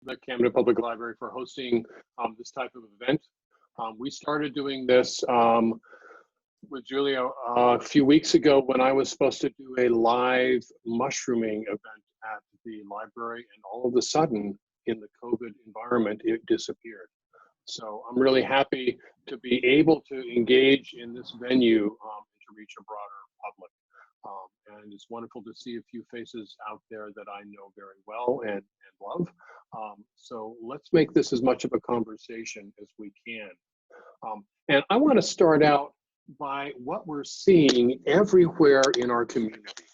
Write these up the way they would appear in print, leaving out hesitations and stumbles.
the Camden Public Library for hosting this type of event. We started doing this with Julia a few weeks ago when I was supposed to do a live mushrooming event at the library, and all of a sudden in the COVID environment, it disappeared. So I'm really happy to be able to engage in this venue to reach a broader public. And it's wonderful to see a few faces out there that I know very well and love. So let's make this as much of a conversation as we can. And I want to start out by what we're seeing everywhere in our community.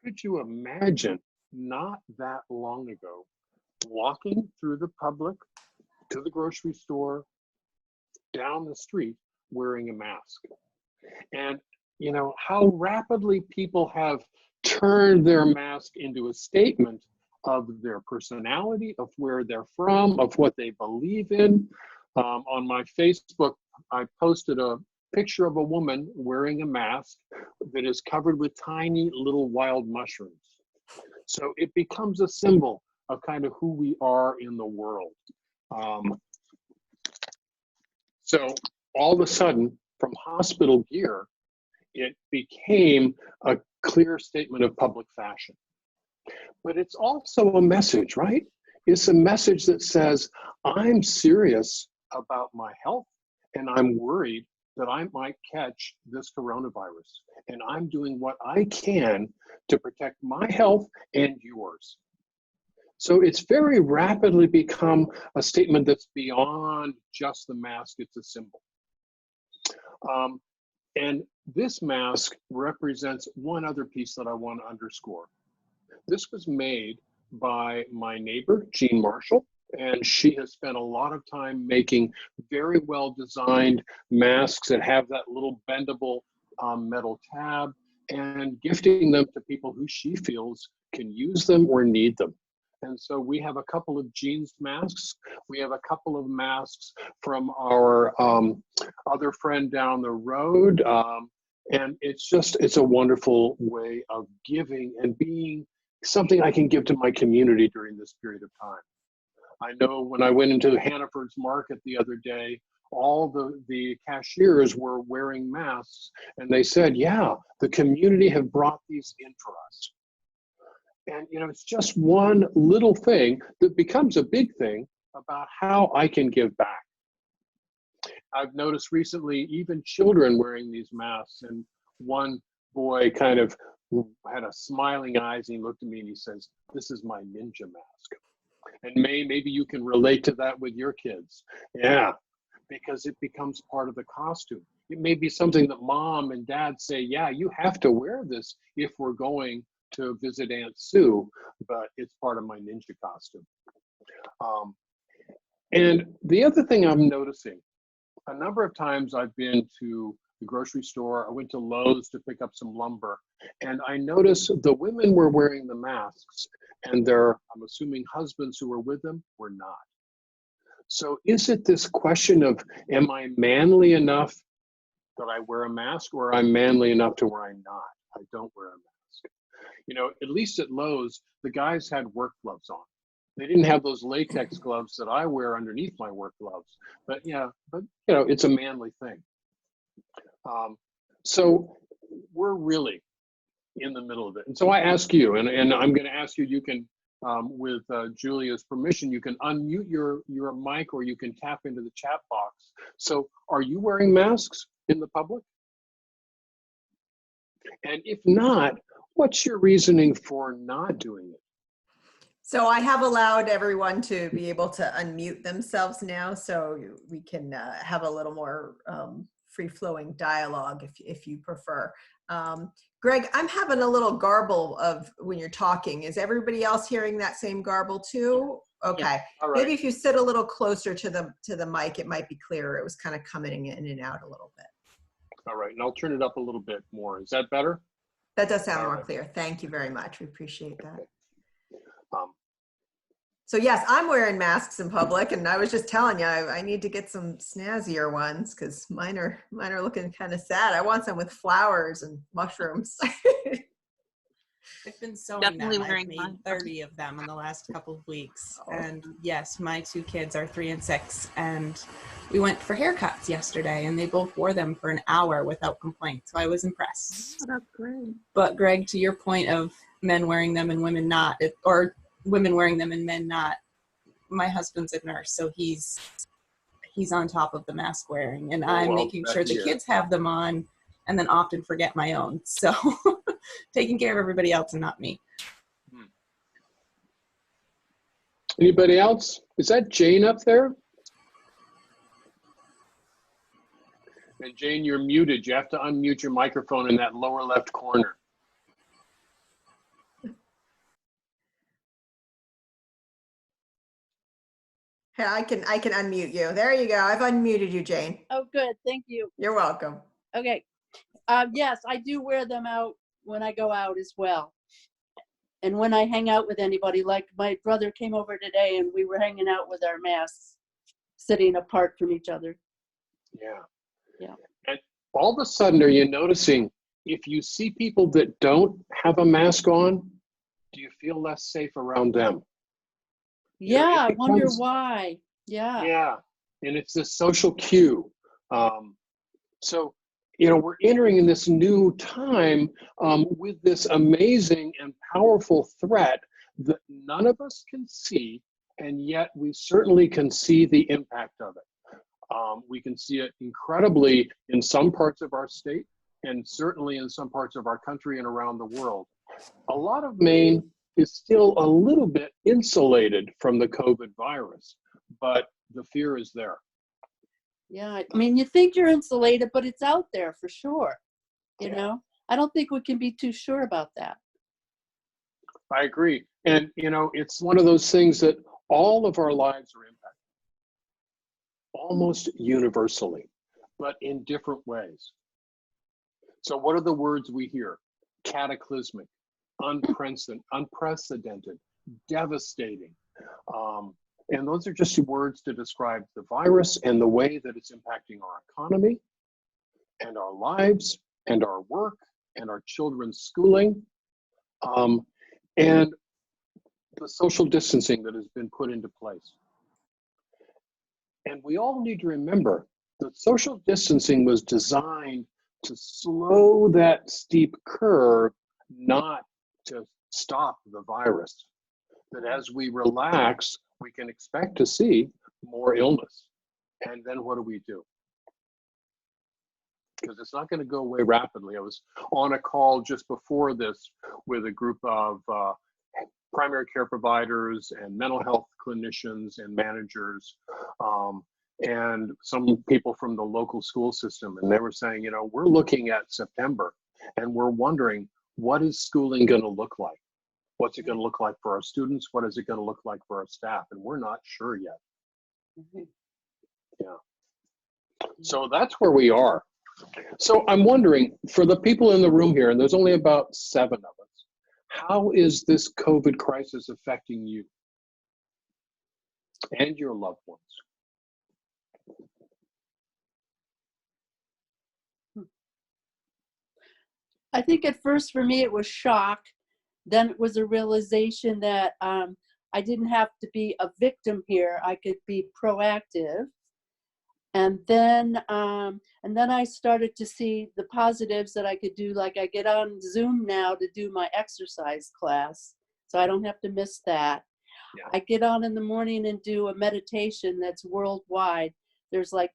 Could you imagine not that long ago walking through the public to the grocery store, down the street, wearing a mask? And you know how rapidly people have turned their mask into a statement of their personality, of where they're from, of what they believe in. On my Facebook, I posted a picture of a woman wearing a mask that is covered with tiny little wild mushrooms. So it becomes a symbol of kind of who we are in the world. So all of a sudden, from hospital gear, it became a clear statement of public fashion. But it's also a message, right? It's a message that says, I'm serious about my health, and I'm worried that I might catch this coronavirus. And I'm doing what I can to protect my health and yours. So it's very rapidly become a statement that's beyond just the mask, it's a symbol. And this mask represents one other piece that I want to underscore. This was made by my neighbor, Jean Marshall, and she has spent a lot of time making very well designed masks that have that little bendable metal tab, and gifting them to people who she feels can use them or need them. And so we have a couple of Jean's masks. We have a couple of masks from our other friend down the road. And it's a wonderful way of giving and being something I can give to my community during this period of time. I know when I went into Hannaford's Market the other day, all the cashiers were wearing masks, and they said, yeah, the community have brought these in for us. And you know, it's just one little thing that becomes a big thing about how I can give back. I've noticed recently even children wearing these masks, and one boy kind of had a smiling eyes, and he looked at me and he says, this is my ninja mask. And maybe you can relate to that with your kids. Yeah, because it becomes part of the costume. It may be something that mom and dad say, yeah, you have to wear this if we're going to visit Aunt Sue, but it's part of my ninja costume. And the other thing I'm noticing, a number of times I've been to the grocery store, I went to Lowe's to pick up some lumber, and I noticed the women were wearing the masks, and their, I'm assuming, husbands who were with them were not. So is it this question of, am I manly enough that I wear a mask, or I'm manly enough to where I'm not? I don't wear a mask. You know, at least at Lowe's, the guys had work gloves on. They didn't have those latex gloves that I wear underneath my work gloves. But yeah, but you know, it's a manly thing. So we're really in the middle of it. And so I ask you, and I'm going to ask you, you can, with Julia's permission, you can unmute your mic, or you can tap into the chat box. So are you wearing masks in the public? And if not, what's your reasoning for not doing it? So I have allowed everyone to be able to unmute themselves now, so we can have a little more free-flowing dialogue if you prefer. Greg, I'm having a little garble of when you're talking. Is everybody else hearing that same garble too? Okay. Yeah. All right. Maybe if you sit a little closer to the mic, it might be clearer. It was kind of coming in and out a little bit. All right, and I'll turn it up a little bit more. Is that better? That does sound more clear. Thank you very much. We appreciate that. So yes, I'm wearing masks in public, and I was just telling you, I need to get some snazzier ones because mine are looking kind of sad. I want some with flowers and mushrooms. I've been sewing Definitely them. I've wearing made mine. 30 of them in the last couple of weeks. Oh. And yes, my 2 kids are 3 and 6. And we went for haircuts yesterday and they both wore them for an hour without complaint. So I was impressed. Oh, that's great. But Greg, to your point of men wearing them and women not, or women wearing them and men not, my husband's a nurse, so he's on top of the mask wearing, and I'm making sure the kids have them on, and then often forget my own. So taking care of everybody else and not me. Anybody else? Is that Jane up there? And Jane, you're muted. You have to unmute your microphone in that lower left corner. Here, I can unmute you. There you go. I've unmuted you, Jane. Oh, good. Thank you. You're welcome. Okay. Yes, I do wear them out when I go out as well. And when I hang out with anybody, like my brother came over today and we were hanging out with our masks, sitting apart from each other. Yeah. Yeah. And all of a sudden, are you noticing if you see people that don't have a mask on, do you feel less safe around them? You know, Yeah, I wonder becomes- why. Yeah. Yeah, and it's this social cue. So, you know, we're entering in this new time with this amazing and powerful threat that none of us can see, and yet we certainly can see the impact of it. We can see it incredibly in some parts of our state, and certainly in some parts of our country and around the world. A lot of Maine is still a little bit insulated from the COVID virus, but the fear is there. Yeah. I mean, you think you're insulated, but it's out there for sure. You know, I don't think we can be too sure about that. I agree. And, you know, it's one of those things that all of our lives are impacted, almost universally, but in different ways. So what are the words we hear? Cataclysmic, unprecedented, devastating. And those are just words to describe the virus and the way that it's impacting our economy and our lives and our work and our children's schooling, and the social distancing that has been put into place. And we all need to remember that social distancing was designed to slow that steep curve, not to stop the virus. That as we relax, we can expect to see more illness. And then what do? Because it's not going to go away rapidly. I was on a call just before this with a group of primary care providers and mental health clinicians and managers, and some people from the local school system. And they were saying, you know, we're looking at September and we're wondering, what is schooling going to look like? What's it going to look like for our students? What is it going to look like for our staff? And we're not sure yet. Yeah. So that's where we are. So I'm wondering, for the people in the room here, and there's only about 7 of us, how is this COVID crisis affecting you and your loved ones? I think at first for me it was shock. Then it was a realization that I didn't have to be a victim here. I could be proactive. And then I started to see the positives that I could do. Like I get on Zoom now to do my exercise class, so I don't have to miss that. Yeah. I get on in the morning and do a meditation that's worldwide. There's like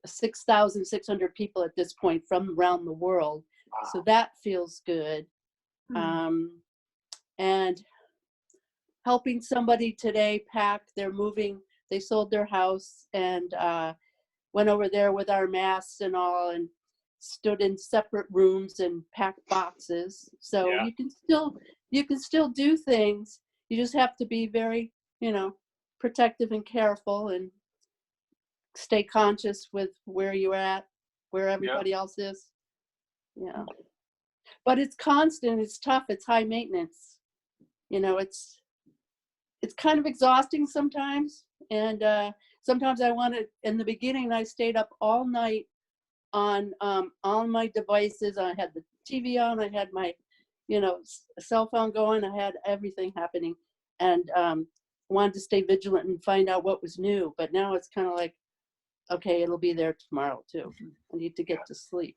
6,600 people at this point from around the world. Wow. So that feels good. And helping somebody today pack, they're moving, they sold their house and went over there with our masks and all and stood in separate rooms and packed boxes. So yeah. you can still do things. You just have to be very, you know, protective and careful and stay conscious with where you're at, where everybody else is. Yeah. But it's constant, it's tough, it's high maintenance. You know, it's kind of exhausting sometimes. And sometimes I want to, in the beginning, I stayed up all night on my devices. I had the TV on, I had my cell phone going. I had everything happening, and wanted to stay vigilant and find out what was new. But now it's kind of like, okay, it'll be there tomorrow too. I need to get to sleep.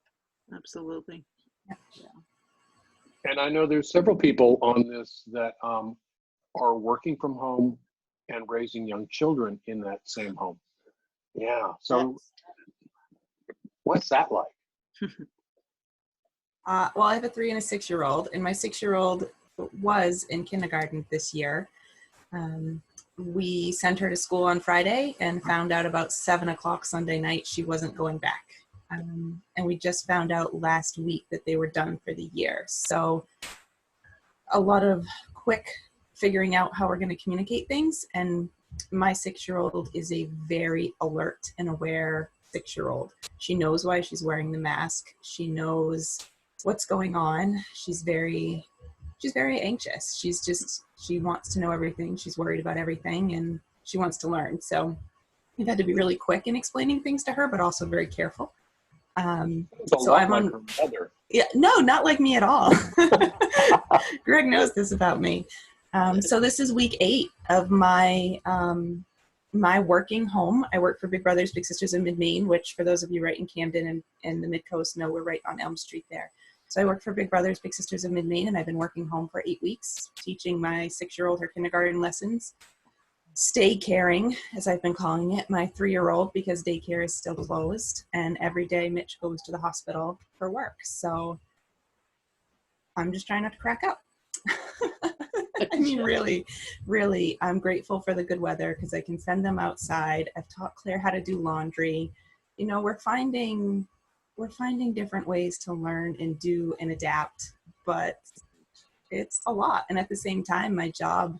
Absolutely. And I know there's several people on this that are working from home and raising young children in that same home. Yeah. So what's that like? Well, I have a 3 and a 6-year-old, and my 6-year-old was in kindergarten this year. We sent her to school on Friday and found out about 7 o'clock Sunday night she wasn't going back. And we just found out last week that they were done for the year. So a lot of quick figuring out how we're going to communicate things. And my 6-year-old is a very alert and aware 6-year-old. She knows why she's wearing the mask. She knows what's going on. She's very anxious. She wants to know everything. She's worried about everything, and she wants to learn. So we've had to be really quick in explaining things to her, but also very careful. So I'm on. Her mother. Yeah, no, not like me at all. Greg knows this about me. So this is week 8 of my my working home. I work for Big Brothers Big Sisters of Maine, which for those of you right in Camden and the Mid-Coast know we're right on Elm Street there. So I work for Big Brothers Big Sisters of Maine, and I've been working home for 8 weeks, teaching my 6-year-old her kindergarten lessons, stay caring, as I've been calling it, my 3-year-old, because daycare is still closed, and every day Mitch goes to the hospital for work. So I'm just trying not to crack up. I mean, really, I'm grateful for the good weather because I can send them outside. I've taught Claire how to do laundry. We're finding different ways to learn and do and adapt, but it's a lot. And at the same time, my job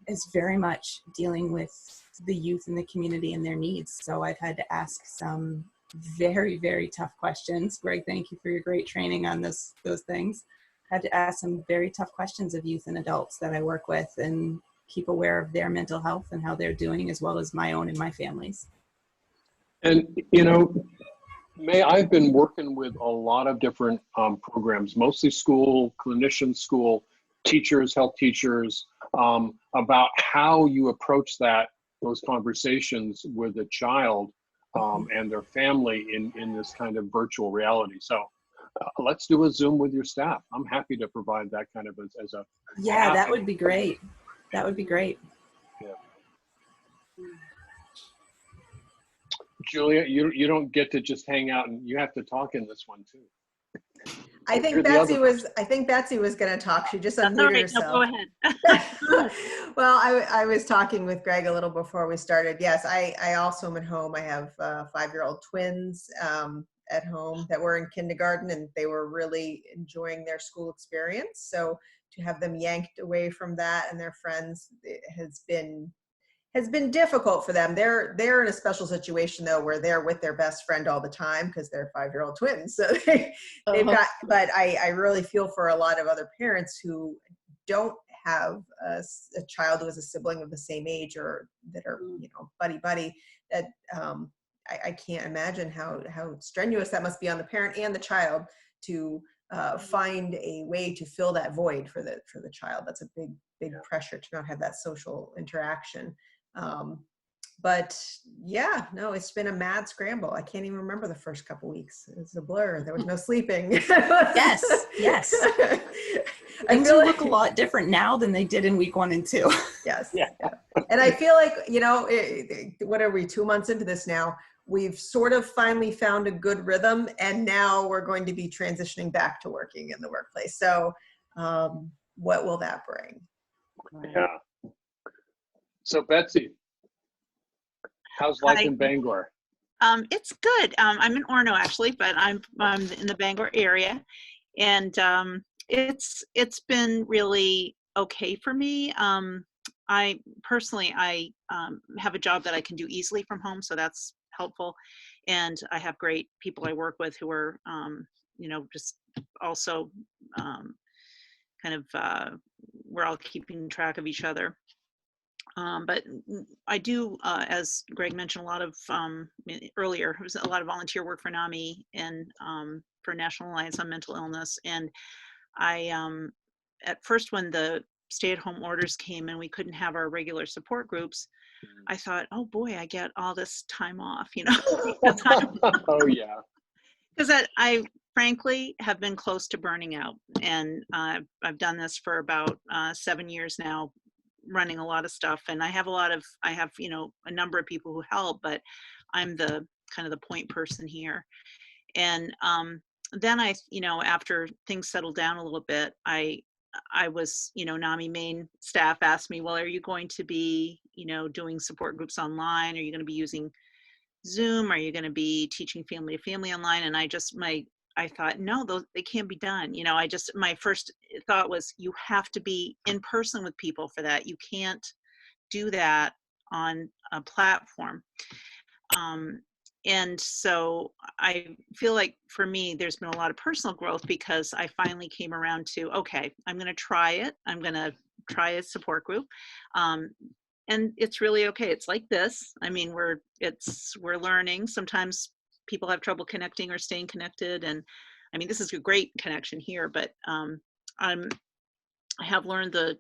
is very much dealing with the youth in the community and their needs. So I've had to ask some very, very tough questions. Greg, thank you for your great training on those things. I had to ask some very tough questions of youth and adults that I work with and keep aware of their mental health and how they're doing, as well as my own and my family's. And, May, I've been working with a lot of different programs, mostly school, clinician school, teachers, health teachers, about how you approach those conversations with a child and their family in this kind of virtual reality. So let's do a Zoom with your staff. I'm happy to provide that kind of as a. Yeah, that would be great. That would be great. Yeah. Julia, you don't get to just hang out, and you have to talk in this one too. I think Betsy was going to talk. She just unmuted herself. No, go ahead. Well, I was talking with Greg a little before we started. Yes, I also am at home. I have 5-year-old twins at home that were in kindergarten, and they were really enjoying their school experience. So to have them yanked away from that and their friends has been difficult for them. They're in a special situation though, where they're with their best friend all the time because they're 5-year-old twins. So they've got, but I really feel for a lot of other parents who don't have a child who is a sibling of the same age or that are, buddy, that I can't imagine how strenuous that must be on the parent and the child to find a way to fill that void for the child. That's a big pressure to not have that social interaction. But yeah, no, it's been a mad scramble. I can't even remember the first couple weeks. It was a blur. There was no sleeping. Yes. Things look a lot different now than they did in week 1 and 2. Yes. Yeah. And I feel like, what are we, 2 months into this now? We've sort of finally found a good rhythm, and now we're going to be transitioning back to working in the workplace. So what will that bring? Yeah. So Betsy, how's life in Bangor? It's good. I'm in Orono actually, but I'm in the Bangor area, and it's been really okay for me. I personally have a job that I can do easily from home, so that's helpful, and I have great people I work with who are just also we're all keeping track of each other. But I do, as Greg mentioned, a lot of earlier, it was a lot of volunteer work for NAMI and for National Alliance on Mental Illness. And At first when the stay-at-home orders came and we couldn't have our regular support groups, I thought, oh boy, I get all this time off, Oh yeah. because I frankly have been close to burning out, and I've done this for about 7 years now, running a lot of stuff, and I have a number of people who help, but I'm the kind of the point person here. And then after things settled down a little bit, I was, NAMI Maine staff asked me, well, are you going to be, doing support groups online? Are you going to be using Zoom? Are you going to be teaching family to family online? And I thought, no, they can't be done. My first thought was, you have to be in person with people for that. You can't do that on a platform. And so I feel like for me, there's been a lot of personal growth because I finally came around to, okay, I'm going to try it. I'm going to try a support group. And it's really okay. It's like this. I mean, we're learning. Sometimes people have trouble connecting or staying connected. And I mean, this is a great connection here, but I have learned the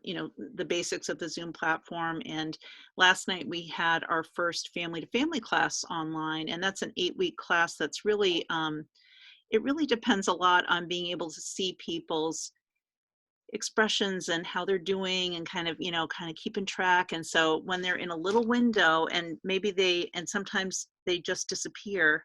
basics of the Zoom platform. And last night we had our first family to family class online, and that's an 8-week class that's really, it really depends a lot on being able to see people's expressions and how they're doing and kind of keeping track. And so when they're in a little window and sometimes they just disappear,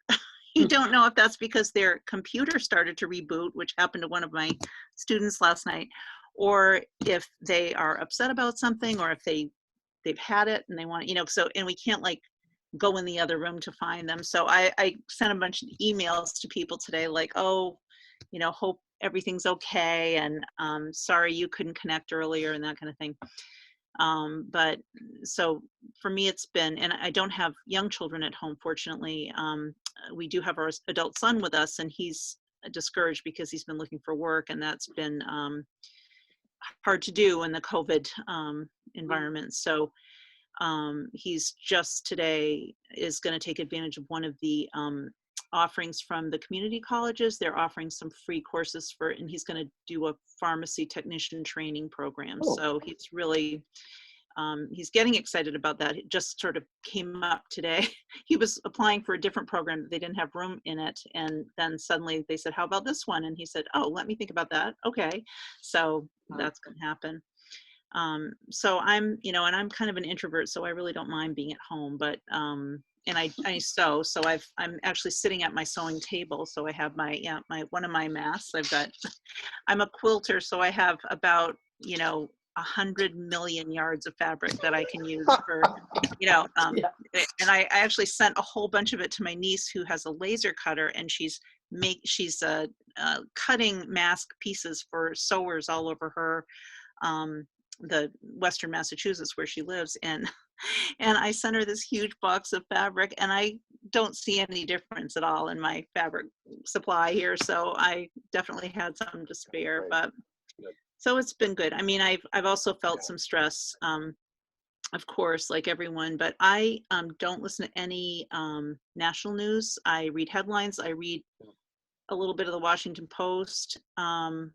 you don't know if that's because their computer started to reboot, which happened to one of my students last night, or if they are upset about something, or if they've had it and they want, and we can't go in the other room to find them. So I sent a bunch of emails to people today, like, oh, hope everything's okay, and sorry you couldn't connect earlier, and that kind of thing. But so for me, it's been, and I don't have young children at home, fortunately. We do have our adult son with us, and he's discouraged because he's been looking for work, and that's been hard to do in the COVID environment. So he's just today is going to take advantage of one of the offerings from the community colleges. They're offering some free courses and he's going to do a pharmacy technician training program. Oh. So he's really, he's getting excited about that. It just sort of came up today. He was applying for a different program that they didn't have room in it. And then suddenly they said, how about this one? And he said, oh, let me think about that. Okay. So that's going to happen. So I'm, and I'm kind of an introvert, so I really don't mind being at home, but, and I sew, so I'm actually sitting at my sewing table. So I have one of my masks. I'm a quilter, so I have about, 100 million yards of fabric that I can use for, Yeah. and I actually sent a whole bunch of it to my niece who has a laser cutter, and she's cutting mask pieces for sewers all over her, the Western Massachusetts where she lives, and I sent her this huge box of fabric, and I don't see any difference at all in my fabric supply here. So I definitely had some to spare, but so it's been good. I mean, I've also felt some stress, of course, like everyone, but I don't listen to any national news. I read headlines. I read a little bit of the Washington Post. My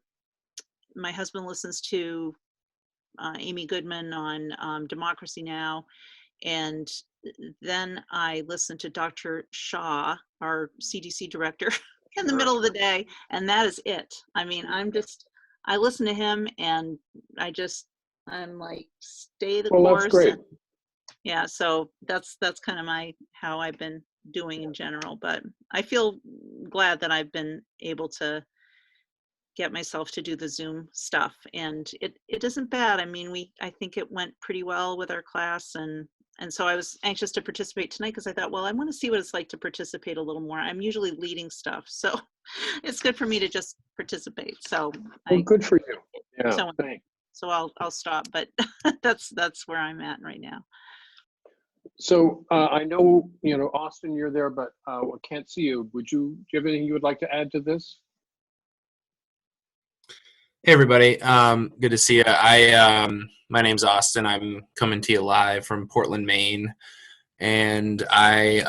husband listens to Amy Goodman on Democracy Now! And then I listen to Dr. Shaw, our CDC director, in the middle of the day, and that is it. I mean, I listen to him, and I'm like, stay the course. That's great. Yeah, so that's kind of how I've been doing in general, but I feel glad that I've been able to get myself to do the Zoom stuff, and it isn't bad. I mean, I think it went pretty well with our class, and so I was anxious to participate tonight because I thought, well, I want to see what it's like to participate a little more. I'm usually leading stuff, so it's good for me to just participate. So good for you. Yeah, thanks. So I'll stop, but that's where I'm at right now. So I know, Austin, you're there, but I can't see you. Do you have anything you would like to add to this? Hey everybody, good to see you. My name's Austin. I'm coming to you live from Portland, Maine, and I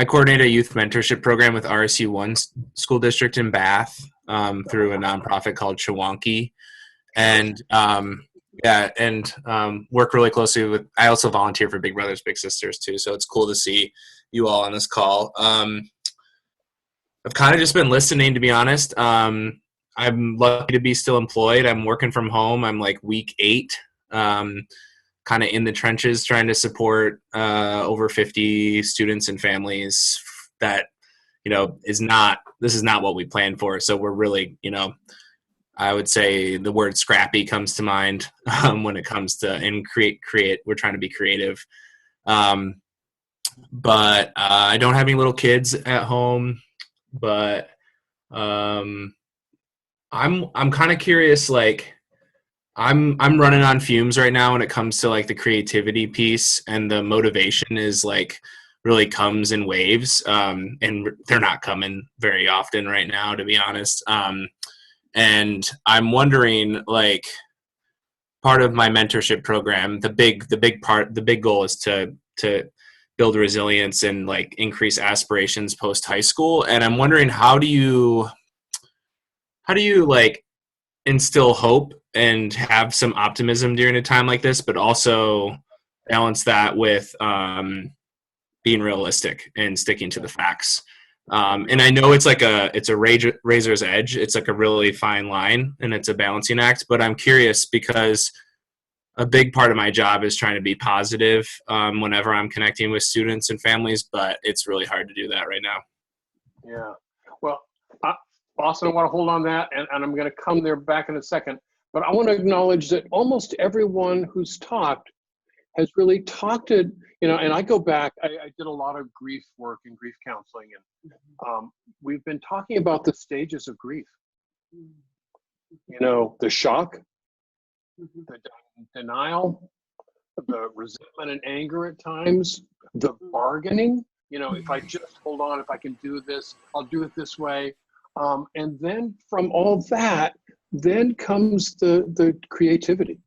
coordinate a youth mentorship program with RSU 1 school district in Bath. through a nonprofit called Chewonki. And work really closely with, I also volunteer for Big Brothers Big Sisters too, so it's cool to see you all on this call. I've kind of just been listening, to be honest. I'm lucky to be still employed. I'm working from home. I'm like week 8, kind of in the trenches trying to support over 50 students and families that, this is not what we planned for. So we're really, I would say the word scrappy comes to mind when it comes to create. We're trying to be creative. But I don't have any little kids at home, but I'm kind of curious, like I'm running on fumes right now when it comes to like the creativity piece, and the motivation is like really comes in waves, and they're not coming very often right now, to be honest. And I'm wondering, like, part of my mentorship program, the big goal is to build resilience and like increase aspirations post high school. And I'm wondering, how do you like instill hope and have some optimism during a time like this, but also balance that with being realistic and sticking to the facts. And I know it's a razor's edge. It's like a really fine line, and it's a balancing act, but I'm curious because a big part of my job is trying to be positive whenever I'm connecting with students and families, but it's really hard to do that right now. Yeah. Well, Austin, I want to hold on that, and I'm going to come there back in a second. But I want to acknowledge that almost everyone who's talked has really talked it, and I go back, I did a lot of grief work and grief counseling, and we've been talking about the stages of grief. The shock, the denial, the resentment and anger at times, the bargaining, if I just hold on, if I can do this, I'll do it this way. And then from all that, then comes the creativity.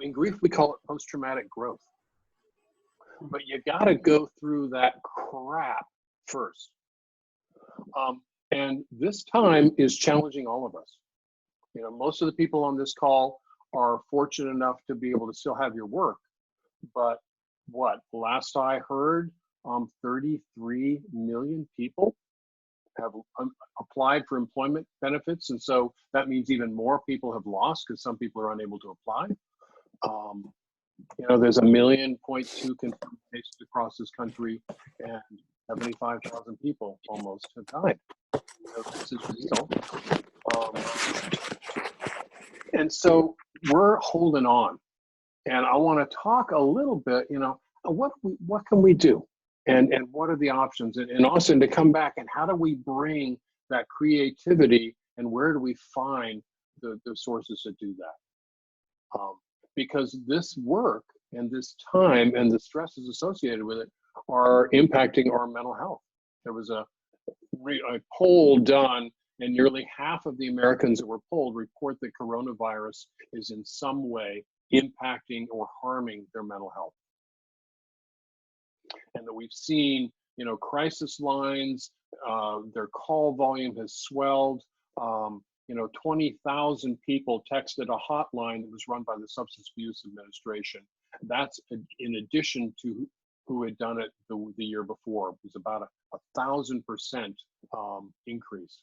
In grief, we call it post-traumatic growth. But you got to go through that crap first. And this time is challenging all of us. Most of the people on this call are fortunate enough to be able to still have your work. But last I heard, 33 million people have applied for employment benefits. And so that means even more people have lost because some people are unable to apply. There's 1.2 million confirmed cases across this country, and 75,000 people almost have died. This is real. And so we're holding on. And I want to talk a little bit, what can we do? And what are the options? And Austin, to come back, and how do we bring that creativity, and where do we find the sources to do that? Because this work and this time and the stresses associated with it are impacting our mental health. There was a poll done, and nearly half of the Americans that were polled report that coronavirus is in some way impacting or harming their mental health. And that we've seen, crisis lines, their call volume has swelled. 20,000 people texted a hotline that was run by the Substance Abuse Administration. That's in addition to who had done it the year before. It was about a 1,000% increase.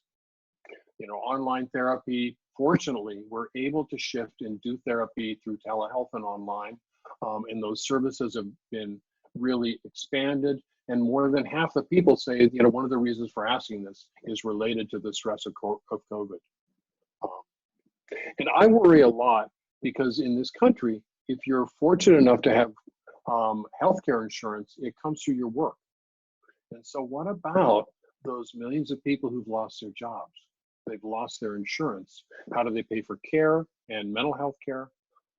Online therapy, fortunately, we're able to shift and do therapy through telehealth and online. And those services have been really expanded. And more than half the people say, one of the reasons for asking this is related to the stress of COVID. And I worry a lot because in this country, if you're fortunate enough to have healthcare insurance, it comes through your work. And so what about those millions of people who've lost their jobs? They've lost their insurance. How do they pay for care and mental health care?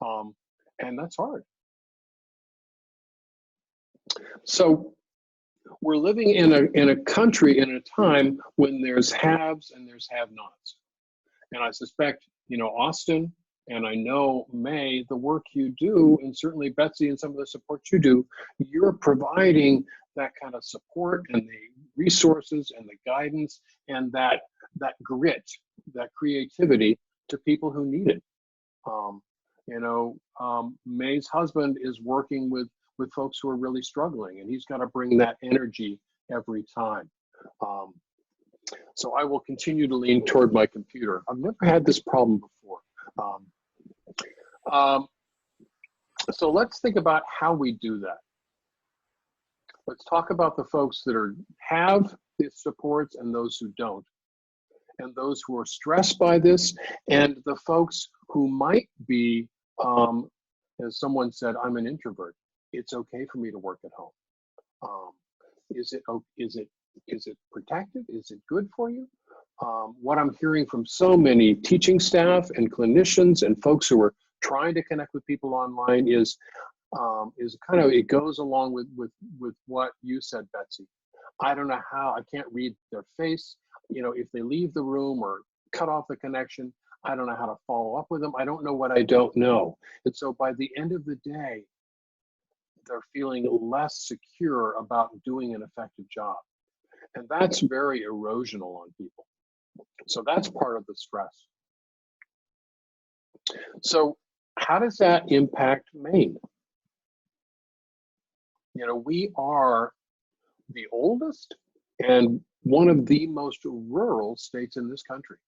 And that's hard. So we're living in a country, in a time when there's haves and there's have-nots. And I suspect, Austin, and I know May, the work you do, and certainly Betsy and some of the support you do, you're providing that kind of support and the resources and the guidance and that grit, that creativity to people who need it. May's husband is working with folks who are really struggling, and he's got to bring that energy every time. So I will continue to lean toward my computer. I've never had this problem before. So let's think about how we do that. Let's talk about the folks that have the supports and those who don't, and those who are stressed by this, and the folks who might be, as someone said, I'm an introvert. It's okay for me to work at home. Is it protective? Is it good for you? What I'm hearing from so many teaching staff and clinicians and folks who are trying to connect with people online is kind of, it goes along with what you said, Betsy. I don't know how, I can't read their face. If they leave the room or cut off the connection, I don't know how to follow up with them. I don't know what I don't know. And so by the end of the day, they're feeling less secure about doing an effective job. And that's very erosional on people. So that's part of the stress. So how does that impact Maine? We are the oldest and one of the most rural states in this country.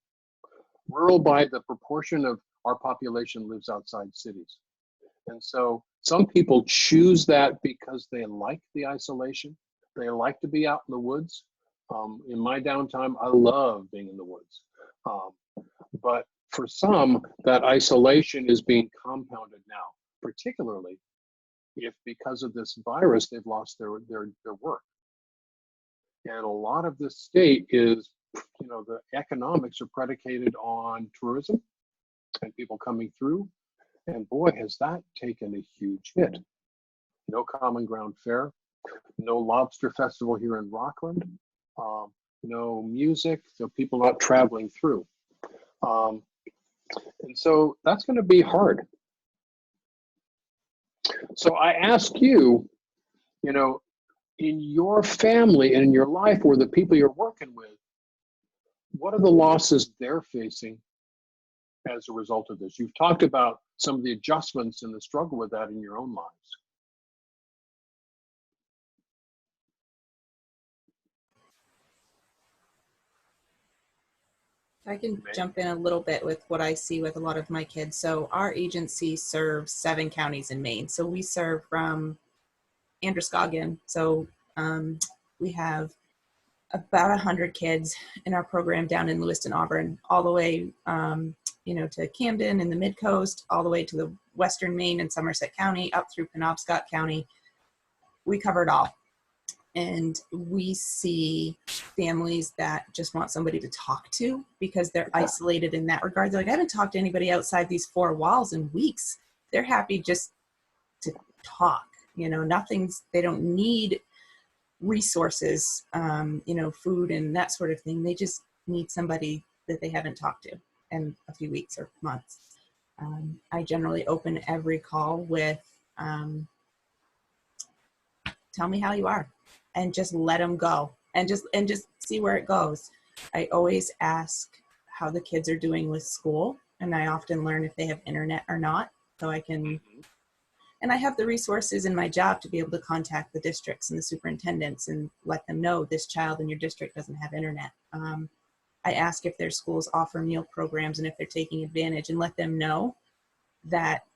Rural by the proportion of our population lives outside cities. And so some people choose that because they like the isolation. They like to be out in the woods. In my downtime, I love being in the woods. But for some, that isolation is being compounded now, particularly if because of this virus, they've lost their work. And a lot of this state is, the economics are predicated on tourism and people coming through. And boy, has that taken a huge hit. No Common Ground Fair, no Lobster Festival here in Rockland, no music, so people not traveling through. And so that's going to be hard. So I ask you, in your family and in your life or the people you're working with, what are the losses they're facing as a result of this? You've talked about some of the adjustments and the struggle with that in your own lives. I can jump in a little bit with what I see with a lot of my kids. So our agency serves 7 counties in Maine. So we serve from Androscoggin. So we have about 100 kids in our program down in Lewiston, Auburn, all the way, to Camden in the mid-coast, all the way to the western Maine and Somerset County, up through Penobscot County. We cover it all. And we see families that just want somebody to talk to because they're isolated in that regard. They're like, I haven't talked to anybody outside these 4 walls in weeks. They're happy just to talk, they don't need resources, food and that sort of thing. They just need somebody that they haven't talked to in a few weeks or months. I generally open every call with, tell me how you are. And just let them go and just see where it goes. I always ask how the kids are doing with school, and I often learn if they have internet or not, so I can, and I have the resources in my job to be able to contact the districts and the superintendents and let them know this child in your district doesn't have internet. I ask if their schools offer meal programs and if they're taking advantage, and let them know that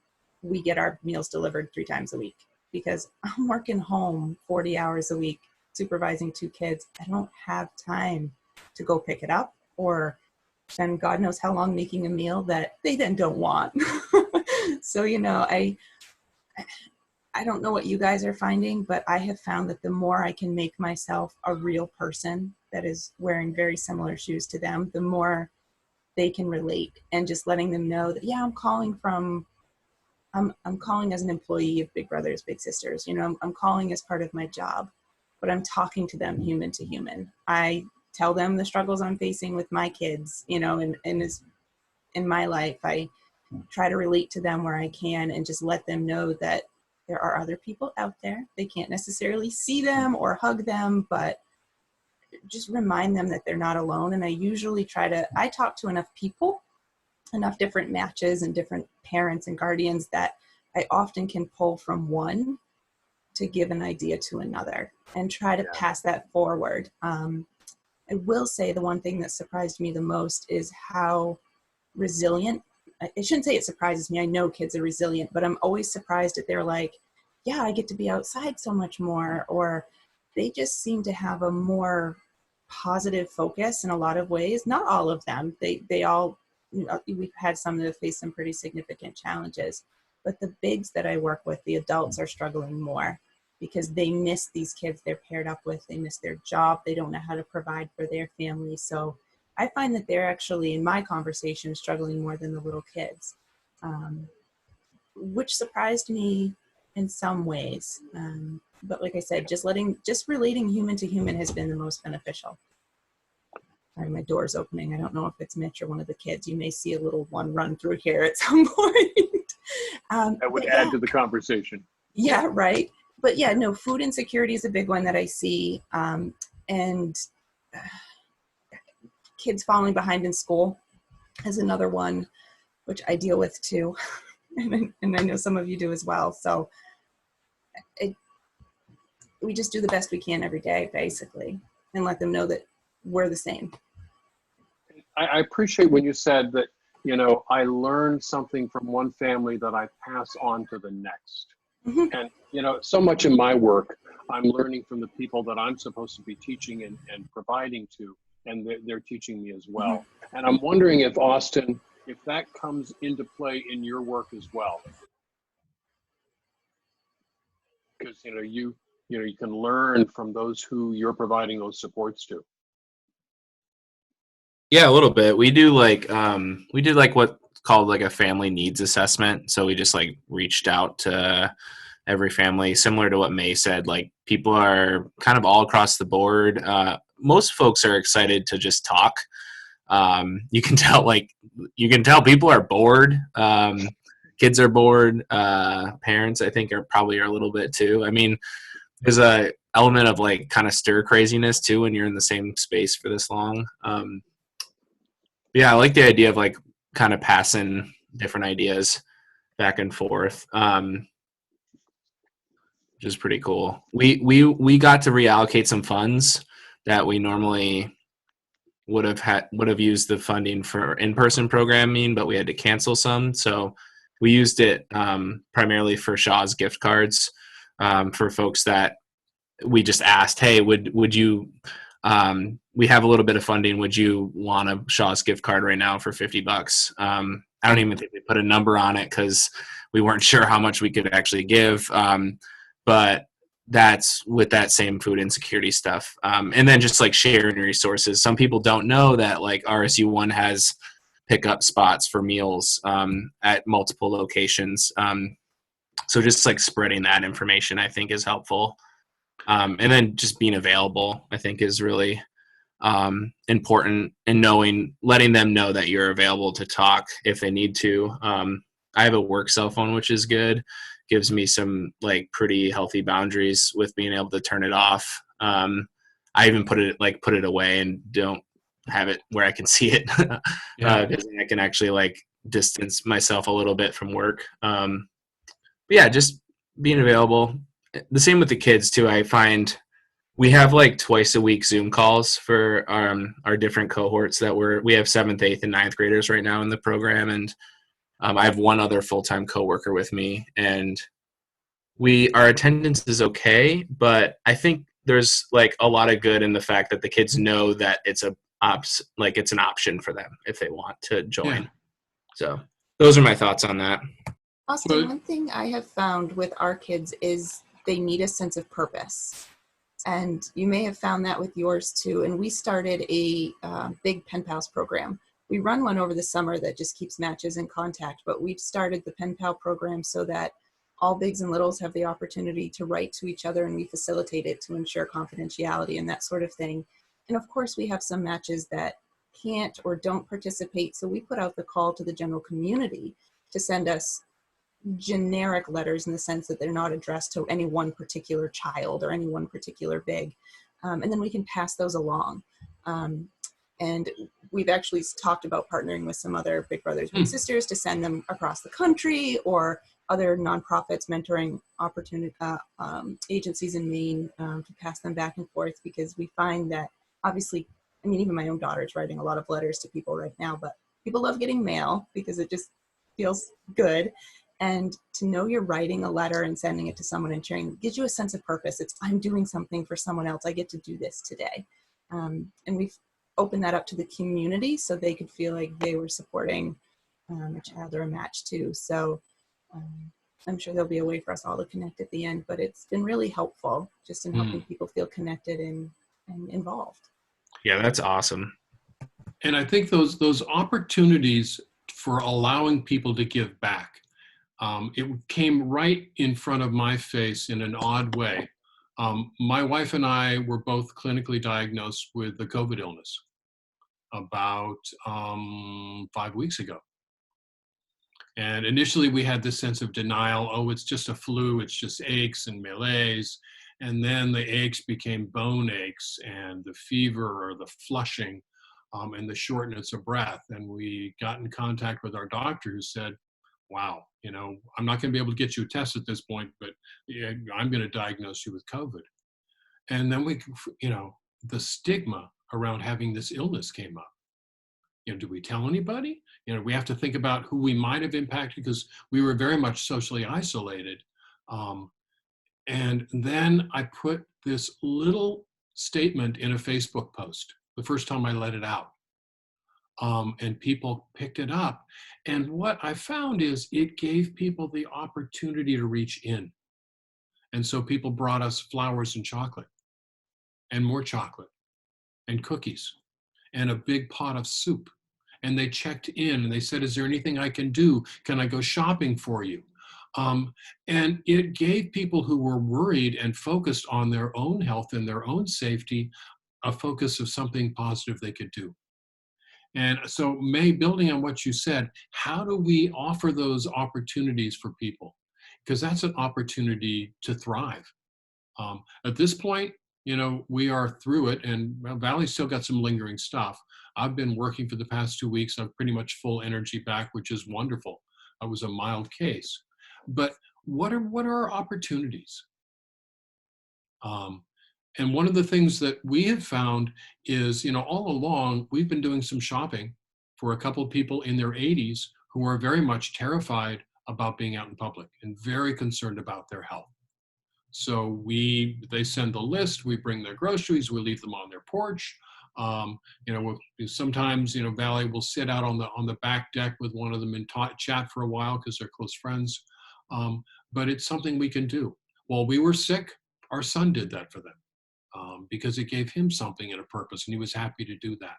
we get our meals delivered 3 times a week. Because I'm working home 40 hours a week, supervising 2 kids. I don't have time to go pick it up or spend God knows how long making a meal that they then don't want. So, I don't know what you guys are finding, but I have found that the more I can make myself a real person that is wearing very similar shoes to them, the more they can relate, and just letting them know that, yeah, I'm calling as an employee of Big Brothers Big Sisters. I'm calling as part of my job, but I'm talking to them human to human. I tell them the struggles I'm facing with my kids, and is in my life. I try to relate to them where I can and just let them know that there are other people out there. They can't necessarily see them or hug them, but just remind them that they're not alone. And I usually I talk to enough people, enough different matches and different parents and guardians that I often can pull from one to give an idea to another and try to pass that forward. I will say the one thing that surprised me the most is how resilient, I shouldn't say it surprises me, I know kids are resilient, but I'm always surprised that they're like, yeah, I get to be outside so much more, or they just seem to have a more positive focus in a lot of ways. Not all of them, they all, we've had some that have faced some pretty significant challenges, but the bigs that I work with, the adults are struggling more because they miss these kids they're paired up with, they miss their job, they don't know how to provide for their family. So I find that they're actually, in my conversation, struggling more than the little kids, which surprised me in some ways. But like I said, just relating human to human has been the most beneficial. Sorry, my door's opening. I don't know if it's Mitch or one of the kids. You may see a little one run through here at some point. That would add to the conversation. Yeah, right. But yeah, no, food insecurity is a big one that I see. And kids falling behind in school is another one, which I deal with too. and I know some of you do as well. So we just do the best we can every day, basically, and let them know that we're the same. I appreciate when you said that, I learned something from one family that I pass on to the next. Mm-hmm. And, so much in my work, I'm learning from the people that I'm supposed to be teaching and providing to, and they're teaching me as well. Mm-hmm. And I'm wondering if, Austin, if that comes into play in your work as well. Because, you can learn from those who you're providing those supports to. Yeah, a little bit. We do what's called like a family needs assessment. So we just like reached out to every family, similar to what May said. Like, people are kind of all across the board. Most folks are excited to just talk. You can tell people are bored. Kids are bored. Parents, I think, are a little bit too. I mean, there's a element of like kind of stir craziness too when you're in the same space for this long. Yeah, I like the idea of like kind of passing different ideas back and forth, which is pretty cool. We got to reallocate some funds that we normally would have used the funding for in-person programming, but we had to cancel some. So we used it primarily for Shaw's gift cards for folks that we just asked, hey, would you we have a little bit of funding. Would you want a Shaw's gift card right now for $50? I don't even think we put a number on it because we weren't sure how much we could actually give. But that's with that same food insecurity stuff. And then just like sharing resources. Some people don't know that like RSU1 has pickup spots for meals at multiple locations. So just like spreading that information, I think, is helpful. And then just being available, I think, is really important, and letting them know that you're available to talk if they need to. I have a work cell phone, which is good. Gives me some like pretty healthy boundaries with being able to turn it off. I even put it away and don't have it where I can see it because I can actually like distance myself a little bit from work. But yeah, just being available. The same with the kids too. I find we have like twice a week Zoom calls for our different cohorts that we have 7th, 8th, and 9th graders right now in the program. And I have one other full-time coworker with me, and our attendance is okay, but I think there's like a lot of good in the fact that the kids know that it's an option for them if they want to join. Yeah. So those are my thoughts on that. Austin, one thing I have found with our kids is they need a sense of purpose. And you may have found that with yours too. And we started a big pen pals program. We run one over the summer that just keeps matches in contact, but we've started the pen pal program so that all bigs and littles have the opportunity to write to each other, and we facilitate it to ensure confidentiality and that sort of thing. And of course, we have some matches that can't or don't participate. So we put out the call to the general community to send us generic letters in the sense that they're not addressed to any one particular child or any one particular big. And then we can pass those along. And we've actually talked about partnering with some other Big Brothers Big Sisters to send them across the country, or other nonprofits, mentoring opportunity agencies in Maine, to pass them back and forth, because we find that obviously, I mean, even my own daughter is writing a lot of letters to people right now, but people love getting mail because it just feels good. And to know you're writing a letter and sending it to someone and sharing gives you a sense of purpose. It's, I'm doing something for someone else. I get to do this today. And we've opened that up to the community so they could feel like they were supporting a child or a match too. So I'm sure there'll be a way for us all to connect at the end, but it's been really helpful just in helping people feel connected and involved. Yeah, that's awesome. And I think those opportunities for allowing people to give back, it came right in front of my face in an odd way. My wife and I were both clinically diagnosed with the COVID illness about 5 weeks ago. And initially we had this sense of denial. Oh, it's just a flu. It's just aches and malaise. And then the aches became bone aches, and the fever or the flushing, and the shortness of breath. And we got in contact with our doctor, who said, wow, I'm not going to be able to get you a test at this point, but I'm going to diagnose you with COVID. And then the stigma around having this illness came up. Do we tell anybody? We have to think about who we might have impacted, because we were very much socially isolated. And then I put this little statement in a Facebook post the first time I let it out. And people picked it up. And what I found is it gave people the opportunity to reach in. And so people brought us flowers and chocolate, and more chocolate, and cookies, and a big pot of soup. And they checked in and they said, is there anything I can do? Can I go shopping for you? And it gave people who were worried and focused on their own health and their own safety a focus of something positive they could do. And so, May, building on what you said, how do we offer those opportunities for people? Because that's an opportunity to thrive. At this point, we are through it, and Valley's still got some lingering stuff. I've been working for the past 2 weeks. I'm pretty much full energy back, which is wonderful. I was a mild case. But what are our opportunities? And one of the things that we have found is, all along, we've been doing some shopping for a couple of people in their 80s who are very much terrified about being out in public and very concerned about their health. So they send the list, we bring their groceries, we leave them on their porch. Sometimes, Valley will sit out on the back deck with one of them and chat for a while because they're close friends. But it's something we can do. While we were sick, our son did that for them. Because it gave him something and a purpose, and he was happy to do that.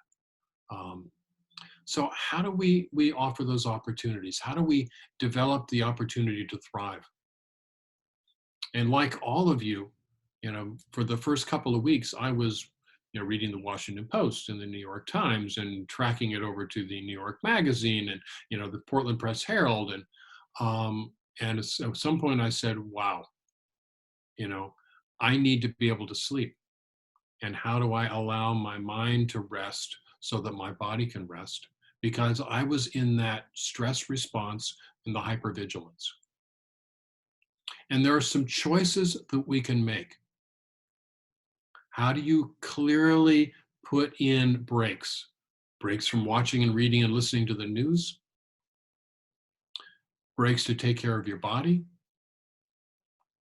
So how do we offer those opportunities? How do we develop the opportunity to thrive? And like all of you, for the first couple of weeks, I was reading the Washington Post and the New York Times and tracking it over to the New York Magazine and the Portland Press Herald, and at some point I said, wow, I need to be able to sleep. And how do I allow my mind to rest so that my body can rest? Because I was in that stress response and the hypervigilance. And there are some choices that we can make. How do you clearly put in breaks? Breaks from watching and reading and listening to the news. Breaks to take care of your body.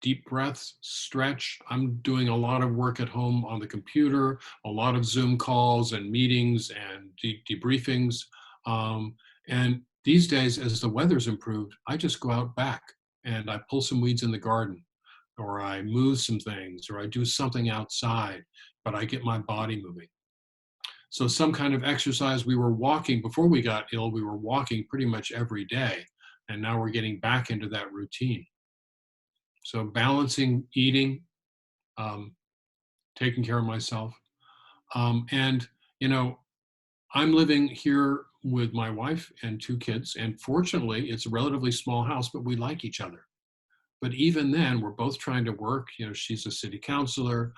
Deep breaths, stretch. I'm doing a lot of work at home on the computer, a lot of Zoom calls and meetings and debriefings. And these days, as the weather's improved, I just go out back and I pull some weeds in the garden, or I move some things, or I do something outside, but I get my body moving. So some kind of exercise. We were walking, before we got ill, we were walking pretty much every day. And now we're getting back into that routine. So balancing eating, taking care of myself. And, I'm living here with my wife and 2 kids, and fortunately, it's a relatively small house, but we like each other. But even then, we're both trying to work. You know, she's a city councilor,